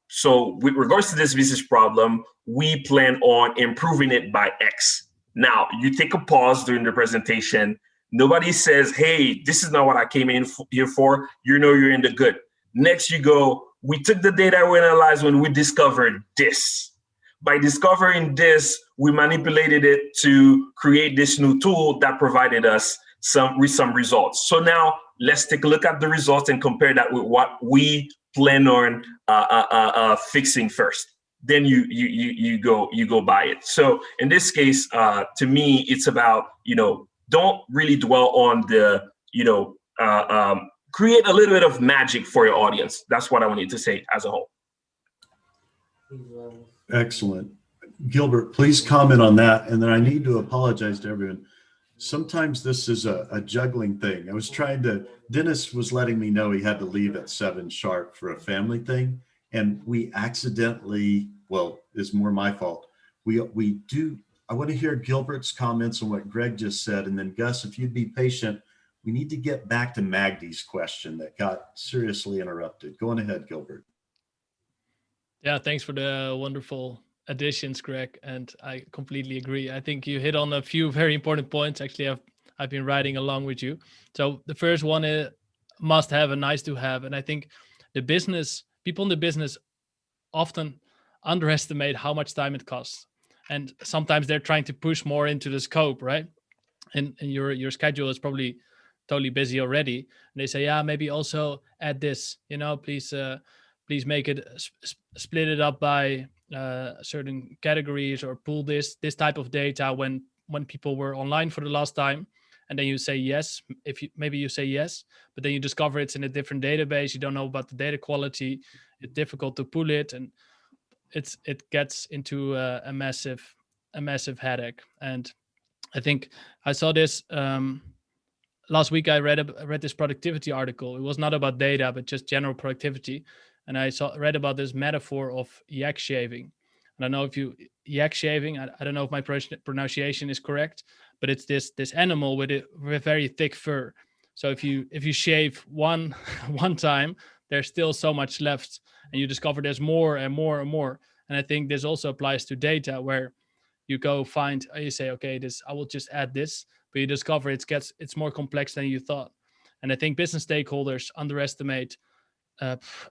So with regards to this business problem, we plan on improving it by X. Now, you take a pause during the presentation. Nobody says, hey, this is not what I came in here for. You're in the good. Next, you go, we took the data we analyzed when we discovered this. By discovering this, we manipulated it to create this new tool that provided us some results. So now let's take a look at the results and compare that with what we plan on fixing first. Then you go by it. So in this case, to me, it's about don't really dwell on the create a little bit of magic for your audience. That's what I wanted to say as a whole. Excellent. Gilbert, please comment on that. And then I need to apologize to everyone. Sometimes this is a juggling thing. I was Dennis was letting me know he had to leave at 7 sharp for a family thing. And we accidentally, it's more my fault. I want to hear Gilbert's comments on what Greg just said. And then Gus, if you'd be patient, we need to get back to Magdi's question that got seriously interrupted. Go on ahead, Gilbert. Yeah, thanks for the wonderful additions, Greg, and I completely agree. I think you hit on a few very important points. Actually, I've been writing along with you. So the first one is must have and nice to have, and I think the business people in the business often underestimate how much time it costs, and sometimes they're trying to push more into the scope, right? And your schedule is probably totally busy already, and they say, yeah, maybe also add this, please make it split it up by certain categories, or pull this type of data when people were online for the last time. And then you say yes, if you maybe you say yes, but then you discover it's in a different database, you don't know about the data quality, it's difficult to pull it, and it gets into a massive headache. And I think I saw this last week. I read this productivity article. It was not about data, but just general productivity. And I read about this metaphor of yak shaving. I don't know if you yak shaving. I don't know if my pronunciation is correct, but it's this animal with very thick fur. So if you shave one one time, there's still so much left, and you discover there's more and more and more. And I think this also applies to data, where you go find, you say, okay, this I will just add this, but you discover it's more complex than you thought. And I think business stakeholders underestimate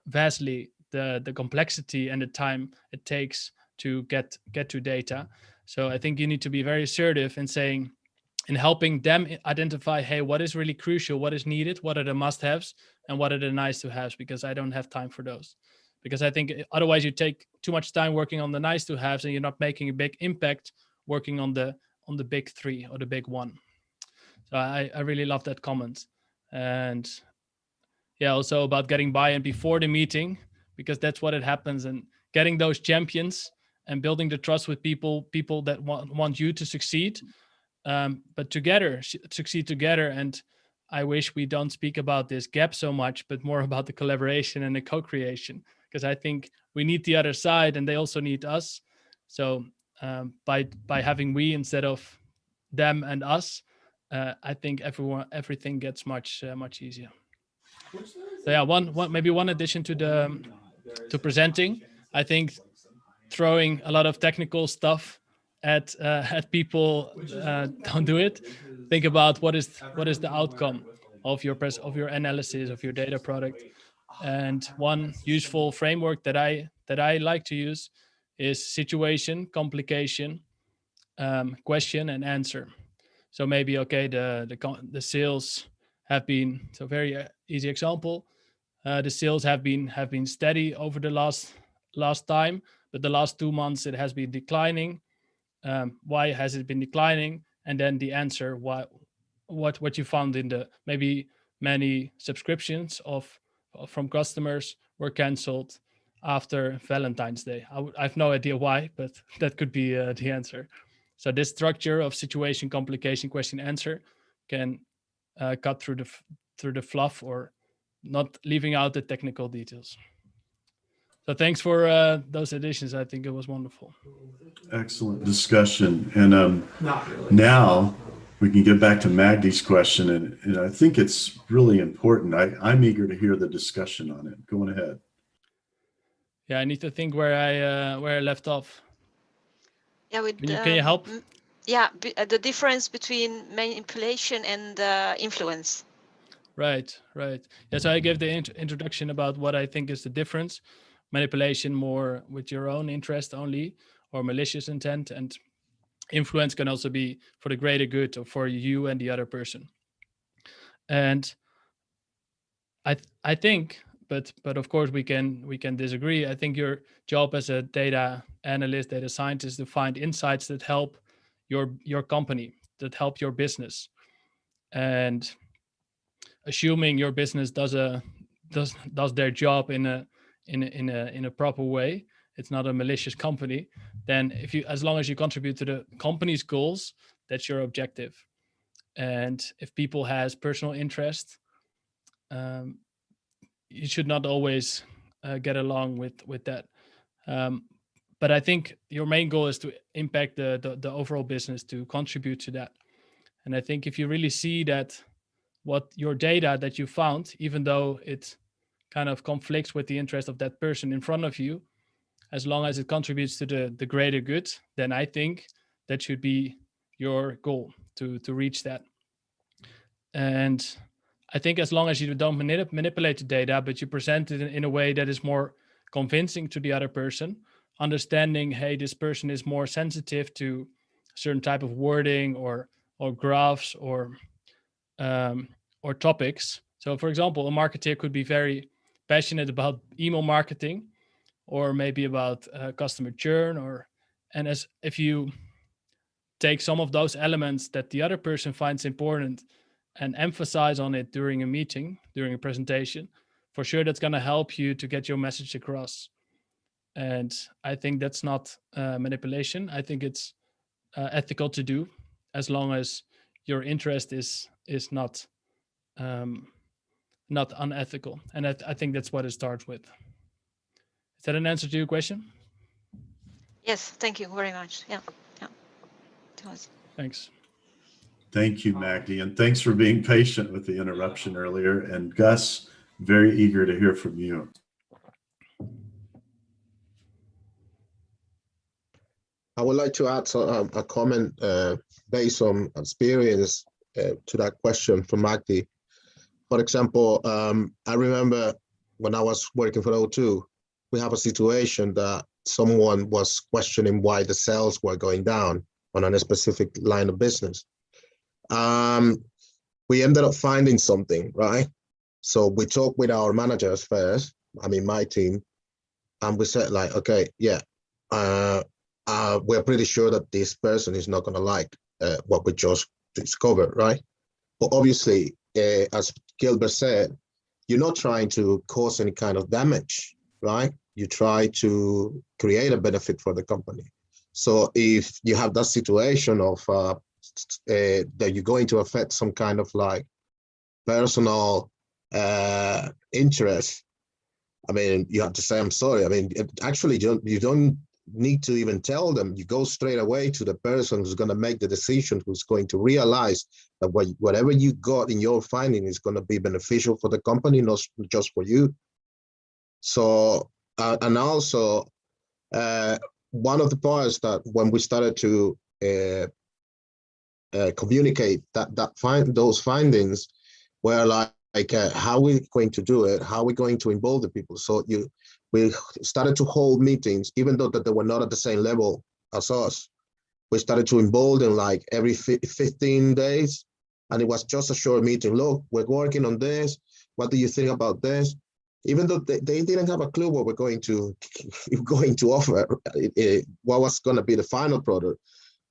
vastly the complexity and the time it takes to get to data. So I think you need to be very assertive in saying, in helping them identify, hey, what is really crucial, what is needed, what are the must-haves, and what are the nice-to-haves, because I don't have time for those. Because I think otherwise you take too much time working on the nice-to-haves, and you're not making a big impact working on the big three or the big one. So I really love that comment. And yeah, also about getting buy-in before the meeting, because that's what it happens, and getting those champions and building the trust with people that want you to succeed, but together, succeed together. And I wish we don't speak about this gap so much, but more about the collaboration and the co-creation, because I think we need the other side and they also need us. So by having we instead of them and us, I think everything gets much easier. So yeah, maybe one addition to presenting. I think throwing a lot of technical stuff at people, don't do it. Think about what is the outcome of your analysis of your data product. And one useful framework that I like to use is situation, complication, question, and answer. So maybe, okay, the sales have been, so very easy example. The sales have been steady over the last time, but the last 2 months it has been declining. Why has it been declining? And then the answer, what you found in the maybe many subscriptions from customers were canceled after Valentine's Day. I have no idea why, but that could be the answer. So this structure of situation, complication, question, answer can cut through the fluff, or not leaving out the technical details. So thanks for those additions. I think it was wonderful. Excellent discussion. And now we can get back to Magdi's question. And I think it's really important. I'm eager to hear the discussion on it. Go on ahead. Yeah, I need to think where I left off. Yeah, can you help? Yeah, the difference between manipulation and influence. Right. Yeah, so I gave the introduction about what I think is the difference. Manipulation more with your own interest only, or malicious intent, and influence can also be for the greater good, or for you and the other person. And I think, but of course we can disagree. I think your job as a data analyst, data scientist, to find insights that help your company, that help your business. And assuming your business does their job in a proper way, it's not a malicious company, then as long as you contribute to the company's goals, that's your objective. And if people has personal interest, you should not always get along with that. But I think your main goal is to impact the overall business, to contribute to that. And I think if you really see that what your data that you found, even though it kind of conflicts with the interest of that person in front of you, as long as it contributes to the greater good, then I think that should be your goal to reach that. And I think as long as you don't manipulate the data, but you present it in a way that is more convincing to the other person, understanding, hey, this person is more sensitive to a certain type of wording or graphs or topics. So for example, a marketer could be very passionate about email marketing, or maybe about customer churn, and as if you take some of those elements that the other person finds important and emphasize on it during a meeting, during a presentation, for sure that's going to help you to get your message across. And I think that's not manipulation. I think it's ethical to do, as long as your interest is not unethical. And I think that's what it starts with. Is that an answer to your question? Yes, thank you very much. Yeah. It was. Thanks. Thank you, Magdi, and thanks for being patient with the interruption earlier. And Gus, very eager to hear from you. I would like to add a comment based on experience to that question from Magdi. For example, I remember when I was working for O2, we have a situation that someone was questioning why the sales were going down on a specific line of business. We ended up finding something, right? So we talked with our managers first, I mean, my team, and we said like, okay, yeah, we're pretty sure that this person is not gonna like what we just discovered, right? But obviously, as Gilbert said, you're not trying to cause any kind of damage, right? You try to create a benefit for the company. So if you have that situation of that you're going to affect some kind of like personal interest, I mean, you have to say, I'm sorry. I mean, actually, you don't need to even tell them. You go straight away to the person who's going to make the decision, who's going to realize that whatever you got in your finding is going to be beneficial for the company, not just for you. So, and also, one of the parts that when we started to communicate those findings were like how are we going to do it? How are we going to involve the people? So we started to hold meetings, even though that they were not at the same level as us. We started to involve them like every 15 days. And it was just a short meeting. Look, we're working on this. What do you think about this? Even though they didn't have a clue what we're going to offer, what was going to be the final product.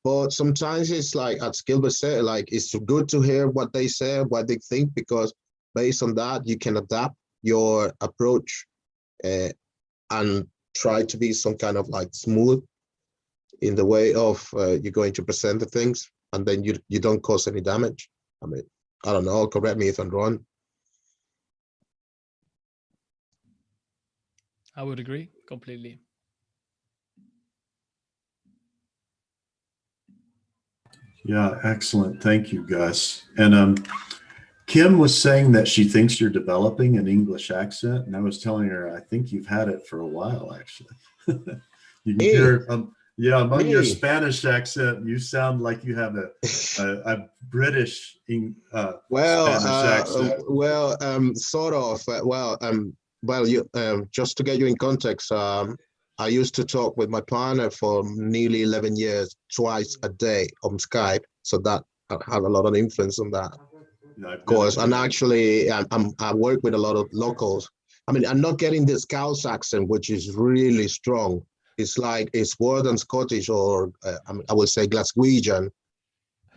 But sometimes it's like, as Gilbert said, like it's good to hear what they say, what they think, because based on that, you can adapt your approach and try to be some kind of like smooth in the way of you're going to present the things, and then you don't cause any damage. I mean, I don't know, correct me if I'm wrong. I would agree completely. Yeah, excellent. Thank you, Gus. And Kim was saying that she thinks you're developing an English accent, and I was telling her I think you've had it for a while, actually. You can hear, yeah, among your Spanish accent, you sound like you have a British Spanish accent. Sort of. Well, you just to get you in context, I used to talk with my partner for nearly 11 years, twice a day on Skype. So that had a lot of influence on that. Yeah, of course, and actually, I work with a lot of locals. I mean, I'm not getting the Scouse accent, which is really strong. It's like it's more than Scottish, or I would say Glaswegian.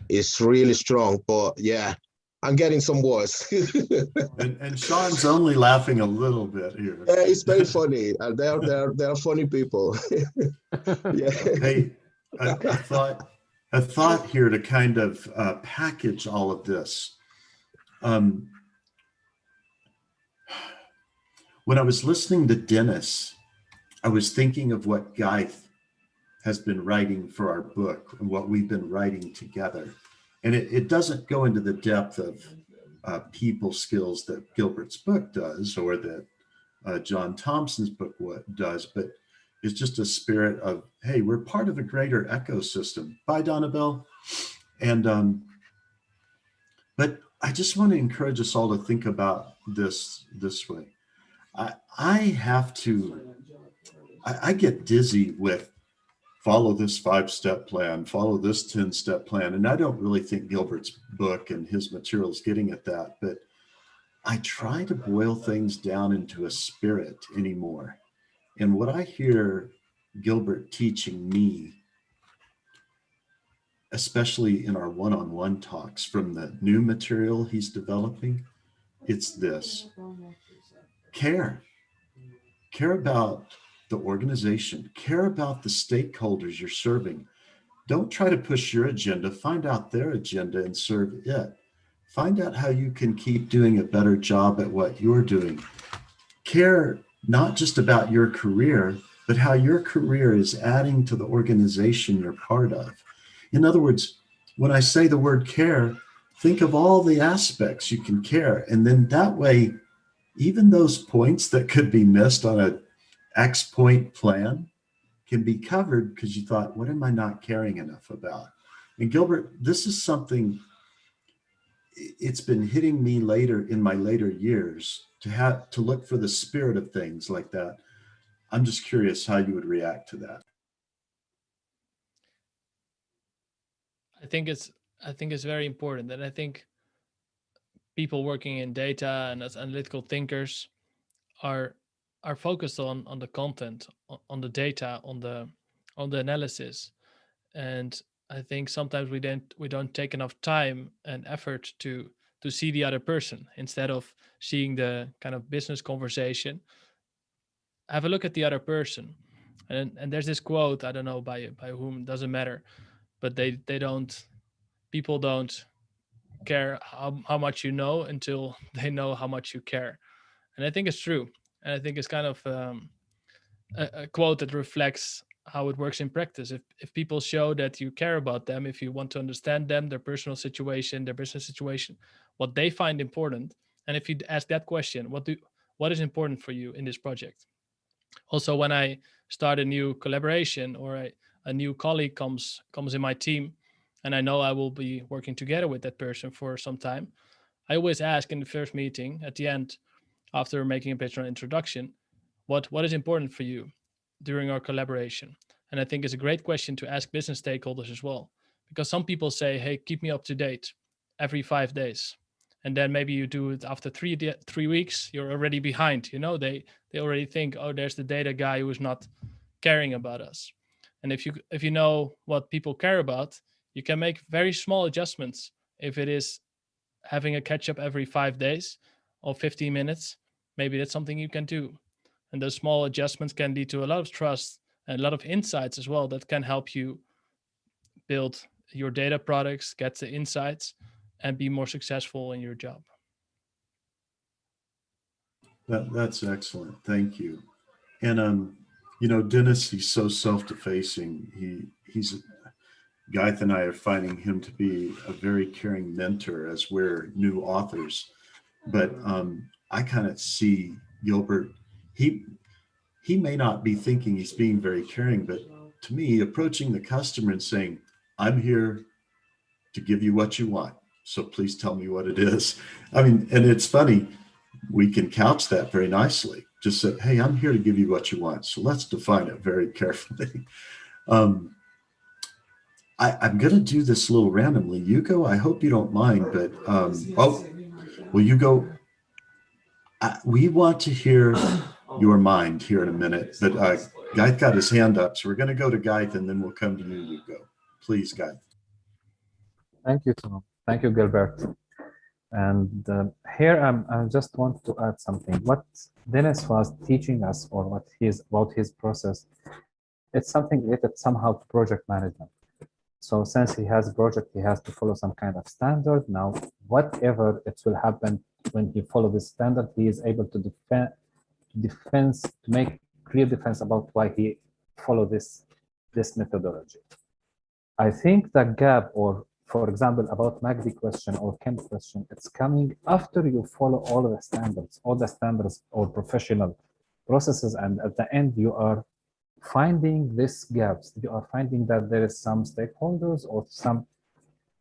It's really strong, but yeah, I'm getting some words. and Sean's only laughing a little bit here. Yeah, it's very funny. They're funny people. Yeah. Hey, a thought here to kind of package all of this. When I was listening to Dennis, I was thinking of what Guy has been writing for our book and what we've been writing together. And it doesn't go into the depth of people skills that Gilbert's book does, or that John Thompson's book does, but is just a spirit of, hey, we're part of a greater ecosystem. Bye, Donabelle. And but I just want to encourage us all to think about this way. I have to, I get dizzy with follow this 5-step plan, follow this 10-step plan. And I don't really think Gilbert's book and his material is getting at that, but I try to boil things down into a spirit anymore. And what I hear Gilbert teaching me, especially in our one-on-one talks from the new material he's developing, it's this: care about the organization, care about the stakeholders you're serving. Don't try to push your agenda, find out their agenda and serve it. Find out how you can keep doing a better job at what you're doing. Care not just about your career, but how your career is adding to the organization you're part of. In other words, when I say the word care, think of all the aspects you can care. And then that way, even those points that could be missed on a X point plan can be covered because you thought, what am I not caring enough about? And Gilbert, this is something, it's been hitting me later in my later years to look for the spirit of things like that. I'm just curious how you would react to that. I think it's very important, and I think people working in data and as analytical thinkers are focused on the content, on the data, on the analysis. And I think sometimes we don't take enough time and effort to see the other person instead of seeing the kind of business conversation. Have a look at the other person. And there's this quote, I don't know by whom, doesn't matter, but people don't care how much you know until they know how much you care. And I think it's true. And I think it's kind of a quote that reflects how it works in practice. If people show that you care about them, if you want to understand them, their personal situation, their business situation, what they find important, and if you ask that question, what is important for you in this project? Also, when I start a new collaboration or a new colleague comes in my team, and I know I will be working together with that person for some time, I always ask in the first meeting at the end, after making a personal introduction, what is important for you during our collaboration? And I think it's a great question to ask business stakeholders as well, because some people say, hey, keep me up to date every 5 days. And then maybe you do it after 3 weeks, you're already behind. You know, they already think, oh, there's the data guy who is not caring about us. And if you know what people care about, you can make very small adjustments. If it is having a catch up every 5 days or 15 minutes, maybe that's something you can do. And those small adjustments can lead to a lot of trust and a lot of insights as well that can help you build your data products, get the insights, and be more successful in your job. That's excellent. Thank you. And you know, Dennis, he's so self-defacing. He's Gaith and I are finding him to be a very caring mentor as we're new authors. But I kind of see Gilbert, he may not be thinking he's being very caring, but to me, approaching the customer and saying, I'm here to give you what you want, so please tell me what it is. I mean, and it's funny, we can couch that very nicely. Just say, hey, I'm here to give you what you want. So let's define it very carefully. I'm going to do this a little randomly. Hugo, I hope you don't mind, but well, Hugo, we want to hear your mind here in a minute, but Gaith got his hand up, so we're going to go to Gaith and then we'll come to you, Hugo. Please, Gaith. Thank you, Tom. Thank you, Gilbert. And here I just want to add something. What Dennis was teaching us, or what about his process, it's something related somehow to project management. So since he has a project, he has to follow some kind of standard. Now, whatever it will happen when he follows this standard, he is able to to make clear defense about why he follow this methodology. I think the gap, or for example, about Magdi question or Kim question, it's coming after you follow all the standards or professional processes, and at the end you are finding these gaps, you are finding that there is some stakeholders or some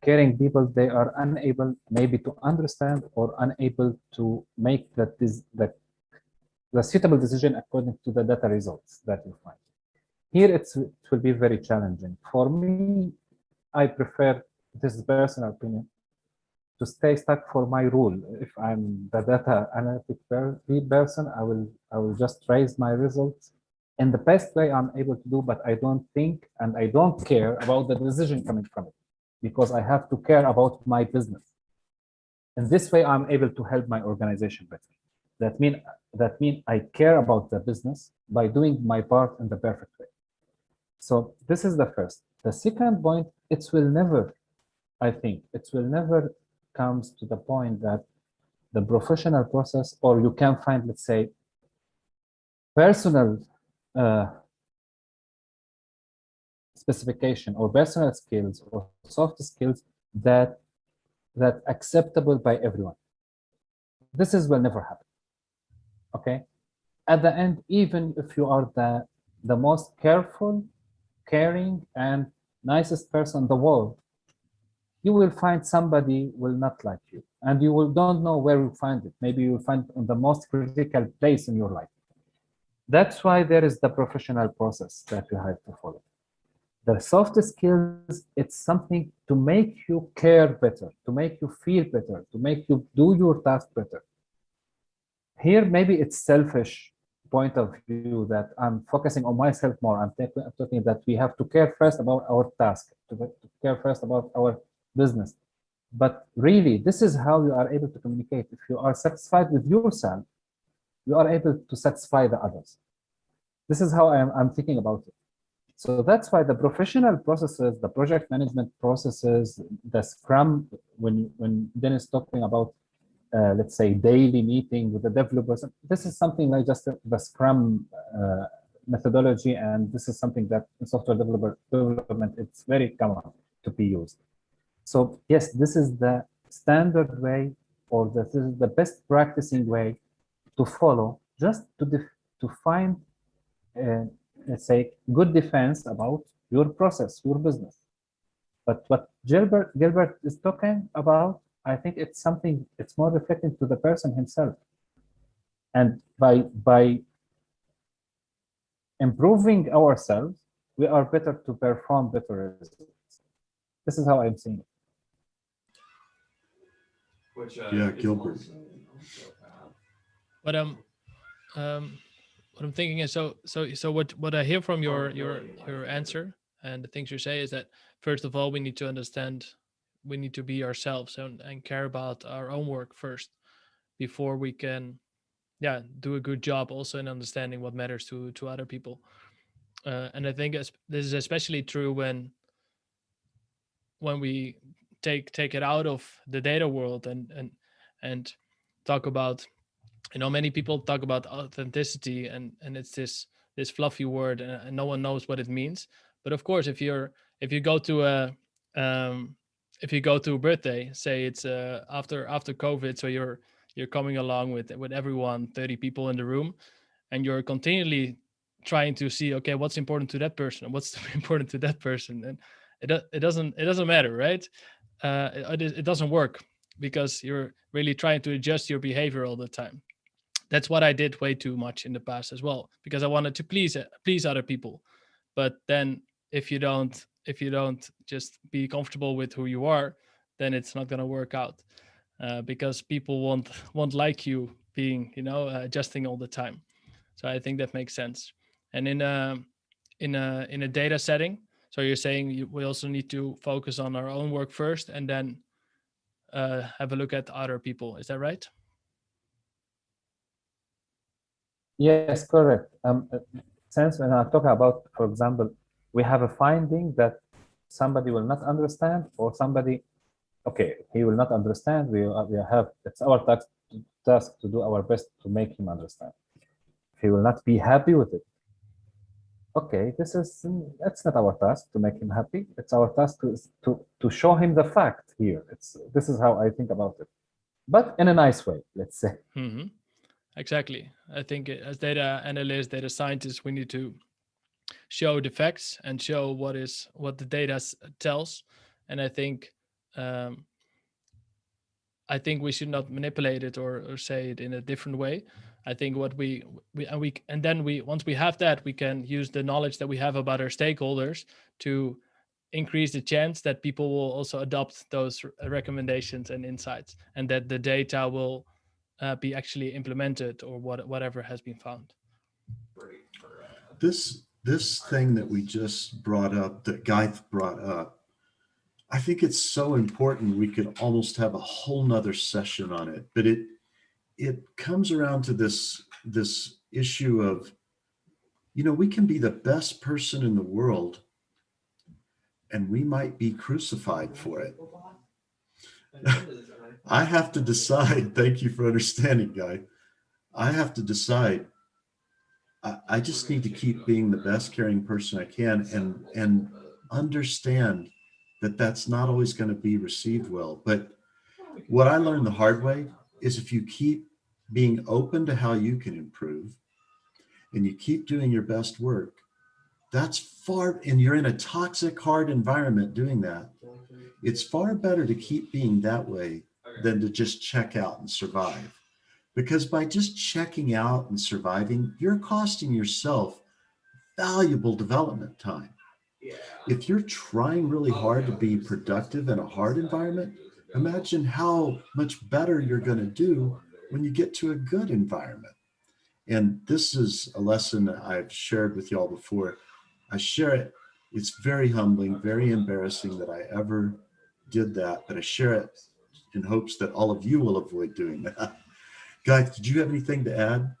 caring people, they are unable maybe to understand or unable to make the suitable decision according to the data results that you find. Here it will be very challenging. For me, I prefer, this is personal opinion, to stay stuck for my rule. If I'm the data analytic person, I will just raise my results in the best way I'm able to do, but I don't think and I don't care about the decision coming from it, because I have to care about my business. In this way, I'm able to help my organization better. That mean I care about the business by doing my part in the perfect way. So this is the first. The second point, it will never, I think, it will never comes to the point that the professional process, or you can find, let's say, personal specification or personal skills or soft skills that acceptable by everyone. This will never happen. Okay. At the end, even if you are the most careful, caring, and nicest person in the world, you will find somebody will not like you, and you don't know where you find it. Maybe you will find it in the most critical place in your life. That's why there is the professional process that you have to follow. The soft skills, it's something to make you care better, to make you feel better, to make you do your task better. Here, maybe it's selfish point of view that I'm focusing on myself more. I'm talking that we have to care first about our task, to care first about our business. But really, this is how you are able to communicate. If you are satisfied with yourself, you are able to satisfy the others. This is how I'm thinking about it. So that's why the professional processes, the project management processes, the Scrum, when Dennis is talking about, let's say, daily meeting with the developers, this is something like just the Scrum methodology, and this is something that in software development, it's very common to be used. So yes, this is the standard way, or this is the best practicing way to follow, just to find, let's say, good defense about your process, your business. But what Gilbert is talking about, I think it's something, it's more reflecting to the person himself. And by improving ourselves, we are better to perform better results. This is how I'm seeing it. Yeah, Gilbert. What I'm thinking is, so what I hear from your answer and the things you say is that, first of all, we need to understand, we need to be ourselves and care about our own work first before we can do a good job also in understanding what matters to other people. And I think this is especially true when we take it out of the data world and talk about, many people talk about authenticity, and it's this fluffy word, and no one knows what it means. But of course, if you go to a birthday, say it's after COVID, so you're coming along with everyone, 30 people in the room, and you're continually trying to see, okay, what's important to that person and what's important to that person, and it doesn't matter, right? It doesn't work, because you're really trying to adjust your behavior all the time. That's what I did way too much in the past as well, because I wanted to please other people. But then if you don't just be comfortable with who you are, then it's not going to work out, because people won't like you being adjusting all the time. So I think that makes sense. And in a data setting, so you're saying we also need to focus on our own work first, and then have a look at other people. Is that right? Yes, correct. Since when I talk about, for example, we have a finding that somebody will not understand, or somebody, okay, he will not understand. We have, it's our task to do our best to make him understand. If he will not be happy with it, okay, that's not our task to make him happy. It's our task to show him the fact here. This is how I think about it, but in a nice way, let's say. Mm-hmm. Exactly. I think as data analysts, data scientists, we need to show the facts and show what the data tells. And I think we should not manipulate it or say it in a different way. I think what once we have that, we can use the knowledge that we have about our stakeholders to increase the chance that people will also adopt those recommendations and insights, and that the data will be actually implemented, or whatever has been found. This thing that we just brought up, that Guy brought up, I think it's so important. We could almost have a whole nother session on it, but it comes around to this issue of, we can be the best person in the world and we might be crucified for it. I have to decide. Thank you for understanding, Guy. I have to decide. I just need to keep being the best caring person I can, and understand that that's not always going to be received well. But what I learned the hard way is, if you keep being open to how you can improve and you keep doing your best work, and you're in a toxic, hard environment doing that, it's far better to keep being that way than to just check out and survive. Because by just checking out and surviving, you're costing yourself valuable development time. If you're trying really hard to be productive in a hard environment, imagine how much better you're going to do when you get to a good environment. And this is a lesson that I've shared with y'all before. I share it. It's very humbling, very embarrassing that I ever did that, but I share it in hopes that all of you will avoid doing that. Guys, did you have anything to add?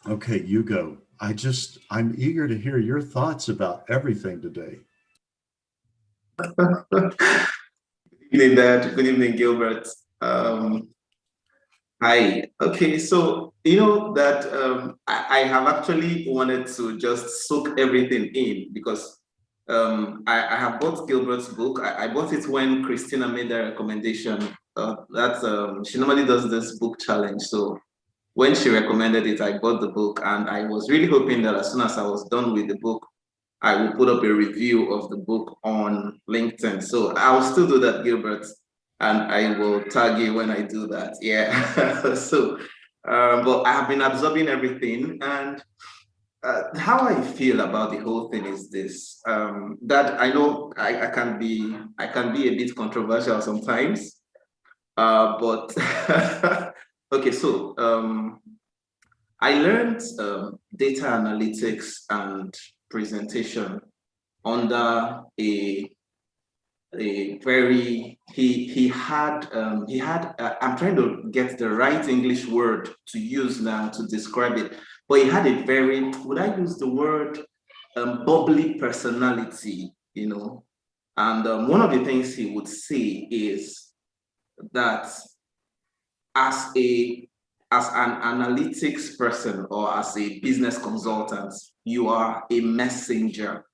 Okay, you go. I'm eager to hear your thoughts about everything today. Good evening, Dad. Good evening, Gilbert. Hi. Okay, so that I have actually wanted to just soak everything in, because I have bought Gilbert's book. I bought it when Christina made the recommendation. She normally does this book challenge. So when she recommended it, I bought the book, and I was really hoping that as soon as I was done with the book, I will put up a review of the book on LinkedIn. So I'll still do that, Gilbert, and I will tag you when I do that. Yeah. So, but I have been absorbing everything, and how I feel about the whole thing is this: that I know I can be a bit controversial sometimes, but okay. So I learned data analytics and presentation under a very he had I'm trying to get the right English word to use now to describe it, but he had a very, would I use the word bubbly personality, and one of the things he would say is that as an analytics person or as a business consultant, you are a messenger,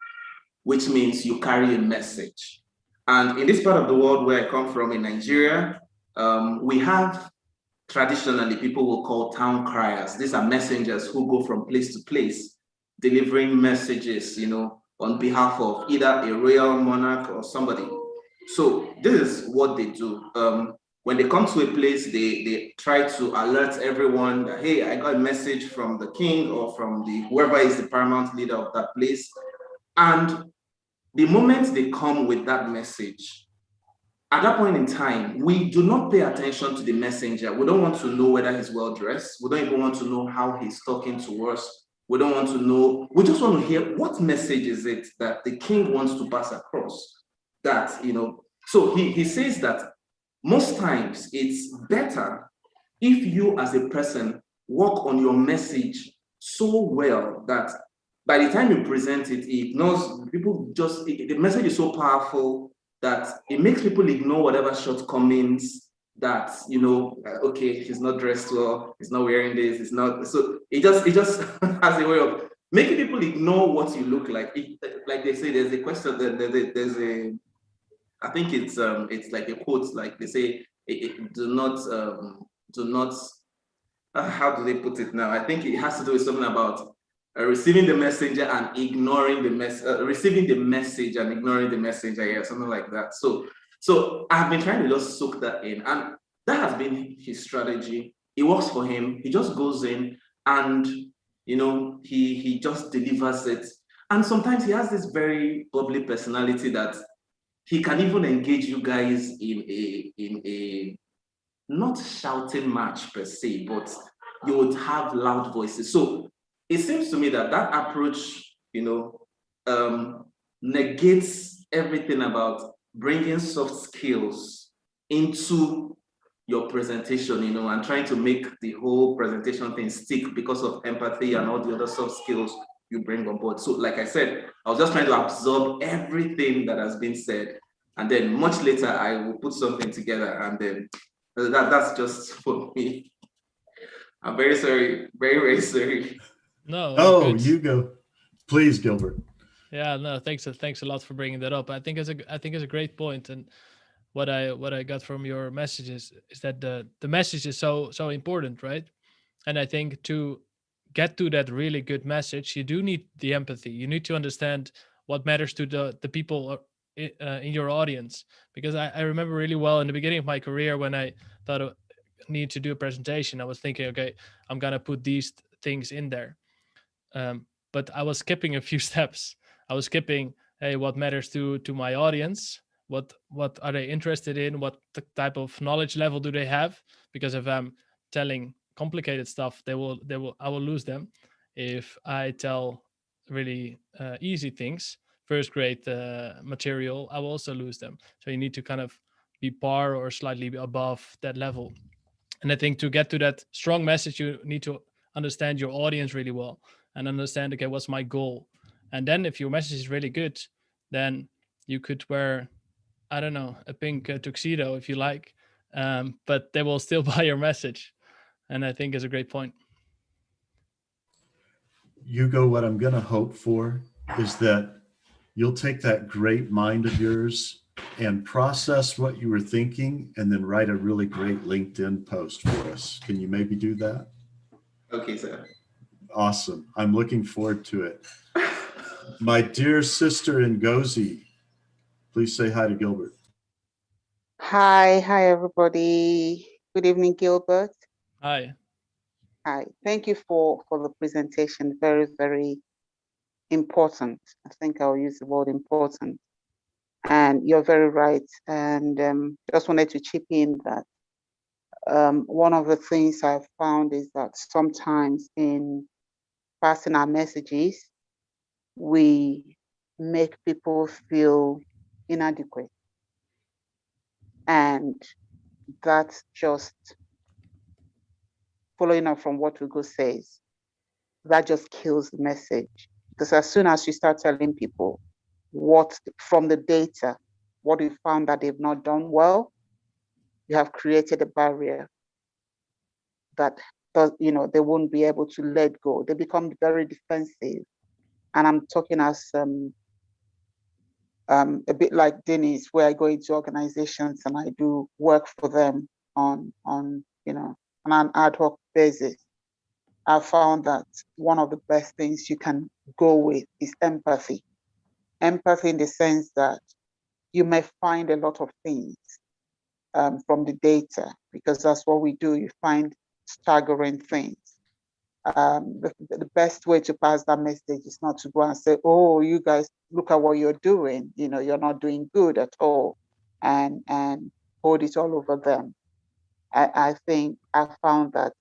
which means you carry a message. And in this part of the world where I come from, in Nigeria, we have traditionally people will call town criers. These are messengers who go from place to place, delivering messages, on behalf of either a royal monarch or somebody. So this is what they do. When they come to a place, they try to alert everyone that, hey, I got a message from the king or from whoever is the paramount leader of that place. And the moment they come with that message, at that point in time, we do not pay attention to the messenger. We don't want to know whether he's well-dressed. We don't even want to know how he's talking to us. We don't want to know. We just want to hear, what message is it that the king wants to pass across? That, so he says that most times it's better if you as a person work on your message so well that by the time you present it, it ignores people. The message is so powerful that it makes people ignore whatever shortcomings that, okay, he's not dressed well, he's not wearing this, it's not. So it just has a way of making people ignore what you look like. Like they say, there's a question, there's a, I think it's like a quote, like they say, do not, how do they put it now? I think it has to do with something about, receiving the messenger and ignoring the receiving the message and ignoring the messenger, yeah, something like that. So I've been trying to just soak that in, and that has been his strategy. It works for him. He just goes in and, you know, he just delivers it. And sometimes he has this very bubbly personality that he can even engage you guys in a not shouting match per se, but you would have loud voices. So it seems to me that that approach, you know, negates everything about bringing soft skills into your presentation, you know, and trying to make the whole presentation thing stick because of empathy and all the other soft skills you bring on board. So like I said, I was just trying to absorb everything that has been said. And then much later, I will put something together, and then that's just for me. I'm very sorry, very, very sorry. No, Oh, good. you go. Please, Gilbert. Yeah, no, thanks a lot for bringing that up. I think it's a great point, and what I got from your messages is that the message is so important, right? And I think to get to that really good message, you do need the empathy. You need to understand what matters to the people in your audience. Because I remember really well in the beginning of my career when I thought I need to do a presentation, I was thinking, okay, I'm gonna put these things in there. But I was skipping a few steps. I was skipping, hey, what matters to my audience? What are they interested in? What type of knowledge level do they have? Because if I'm telling complicated stuff, I will lose them. If I tell really easy things, first grade material, I will also lose them. So you need to kind of be par or slightly above that level. And I think to get to that strong message, you need to understand your audience really well and understand, okay, what's my goal? And then if your message is really good, then you could wear, I don't know, a pink tuxedo if you like, but they will still buy your message. And I think is a great point. Hugo, what I'm going to hope for is that you'll take that great mind of yours and process what you were thinking and then write a really great LinkedIn post for us. Can you maybe do that? Okay, sir. Awesome. I'm looking forward to it. My dear sister Ngozi, please say hi to Gilbert. Hi everybody. Good evening, Gilbert. Hi. Hi. Thank you for the presentation. Very, very important. I think I'll use the word important. And you're very right. And just wanted to chip in that one of the things I've found is that sometimes in passing our messages, we make people feel inadequate. And that's just following up from what Hugo says, that just kills the message. Because as soon as you start telling people what from the data, what you found that they've not done well, you have created a barrier that does, you know, they won't be able to let go. They become very defensive. And I'm talking as a bit like Dennis, where I go into organizations and I do work for them on you know, on an ad hoc basis. I found that one of the best things you can go with is empathy. Empathy in the sense that you may find a lot of things from the data, because that's what we do. You find staggering things. The best way to pass that message is not to go and say, oh, you guys, look at what you're doing. You know, you're not doing good at all, and hold it all over them. I think I found that,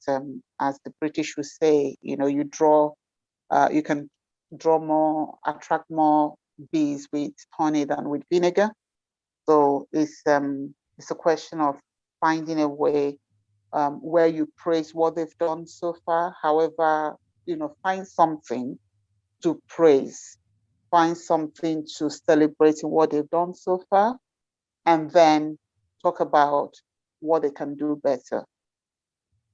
as the British would say, you know, you can draw more, attract more bees with honey than with vinegar. So it's a question of finding a way where you praise what they've done so far. However, you know, find something to praise, find something to celebrate in what they've done so far, and then talk about what they can do better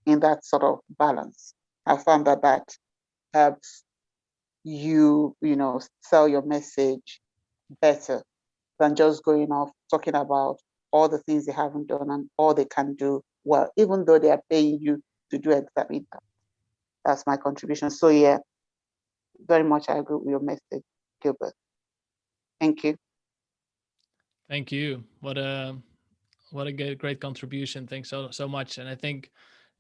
in that sort of balance. I found that helps you know, sell your message better than just going off talking about all the things they haven't done and all they can do well, even though they are paying you to do exactly that. That's my contribution. So yeah, very much I agree with your message, Gilbert. Thank you. Thank you. What a great contribution. Thanks so much. And I think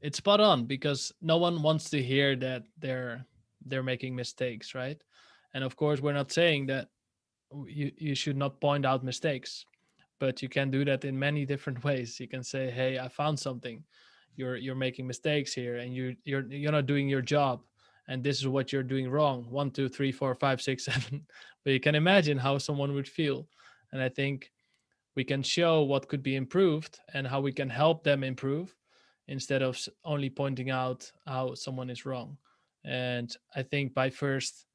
it's spot on because no one wants to hear that they're making mistakes, right? And of course, we're not saying that you should not point out mistakes, but you can do that in many different ways. You can say, "Hey, I found something. You're making mistakes here, and you're not doing your job, and this is what you're doing wrong. 1, 2, 3, 4, 5, 6, 7." But you can imagine how someone would feel, and I think we can show what could be improved and how we can help them improve instead of only pointing out how someone is wrong. And I think by first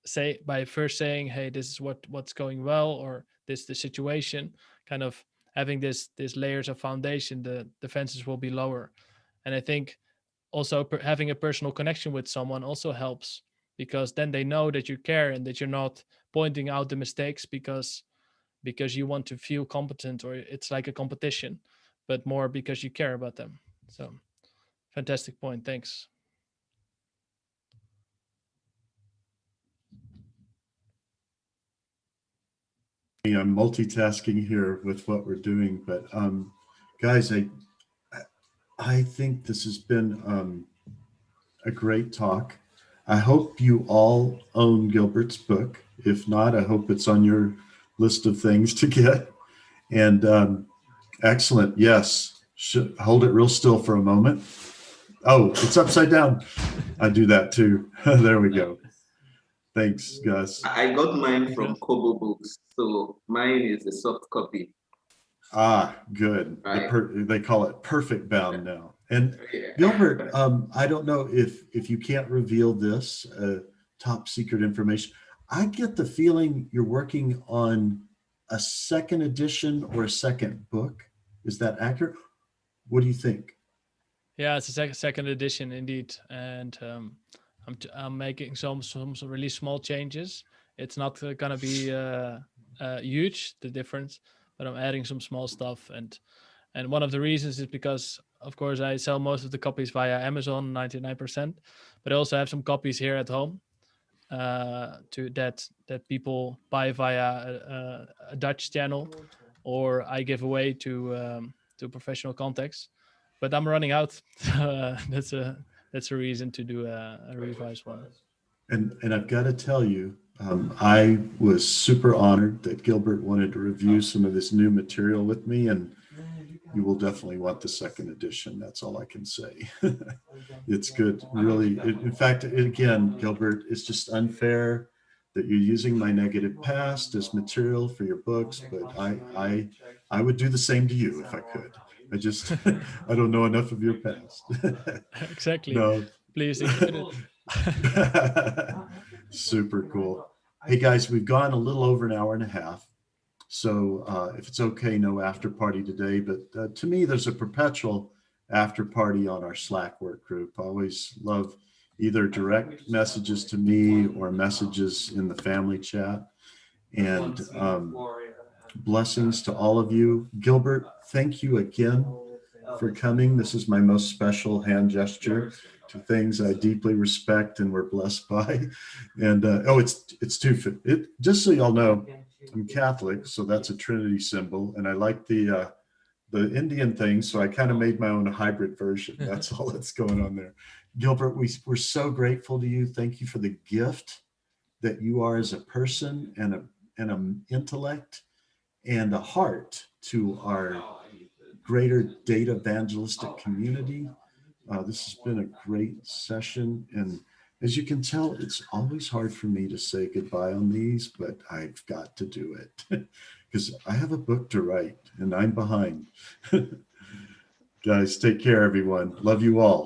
saying, hey, this is what's going well, or this is the situation, kind of having this layers of foundation, the defenses will be lower. And I think also having a personal connection with someone also helps, because then they know that you care and that you're not pointing out the mistakes because you want to feel competent or it's like a competition, but more because you care about them. So fantastic point. Thanks. I'm multitasking here with what we're doing, but guys, I think this has been a great talk. I hope you all own Gilbert's book. If not, I hope it's on your list of things to get. And excellent. Yes. Hold it real still for a moment. Oh, it's upside down. I do that too. There we go. Thanks, Gus. I got mine from Kobo Books, so mine is a soft copy. Ah, good. Right. They call it perfect bound now. And Gilbert, I don't know if you can't reveal this top secret information. I get the feeling you're working on a second edition or a second book. Is that accurate? What do you think? Yeah, it's a second edition indeed, and I'm making some really small changes. It's not gonna be huge, the difference, but I'm adding some small stuff. And one of the reasons is because, of course, I sell most of the copies via Amazon, 99%, but I also have some copies here at home to that people buy via a Dutch channel, or I give away to professional contacts. But I'm running out, so that's a reason to do a revised one. And I've got to tell you, I was super honored that Gilbert wanted to review some of this new material with me, and you will definitely want the second edition. That's all I can say. It's good, really. In fact, again, Gilbert, it's just unfair that you're using my negative past as material for your books, but I would do the same to you if I could. I just, I don't know enough of your past. Exactly. No. Please include it. Super cool. Hey guys, we've gone a little over an hour and a half. So if it's okay, no after party today, but to me, there's a perpetual after party on our Slack work group. I always love either direct messages to me or messages in the family chat. And blessings to all of you. Gilbert, thank you again for coming. This is my most special hand gesture to things I deeply respect and were blessed by. And it's too, just so y'all know, I'm Catholic, so that's a Trinity symbol, and I like the Indian thing, so I kind of made my own hybrid version. That's all that's going on there. Gilbert, we're so grateful to you. Thank you for the gift that you are as a person and an intellect and a heart to our greater data evangelistic community. This has been a great session, and as you can tell, it's always hard for me to say goodbye on these, but I've got to do it because I have a book to write and I'm behind. Guys, take care, everyone. Love you all.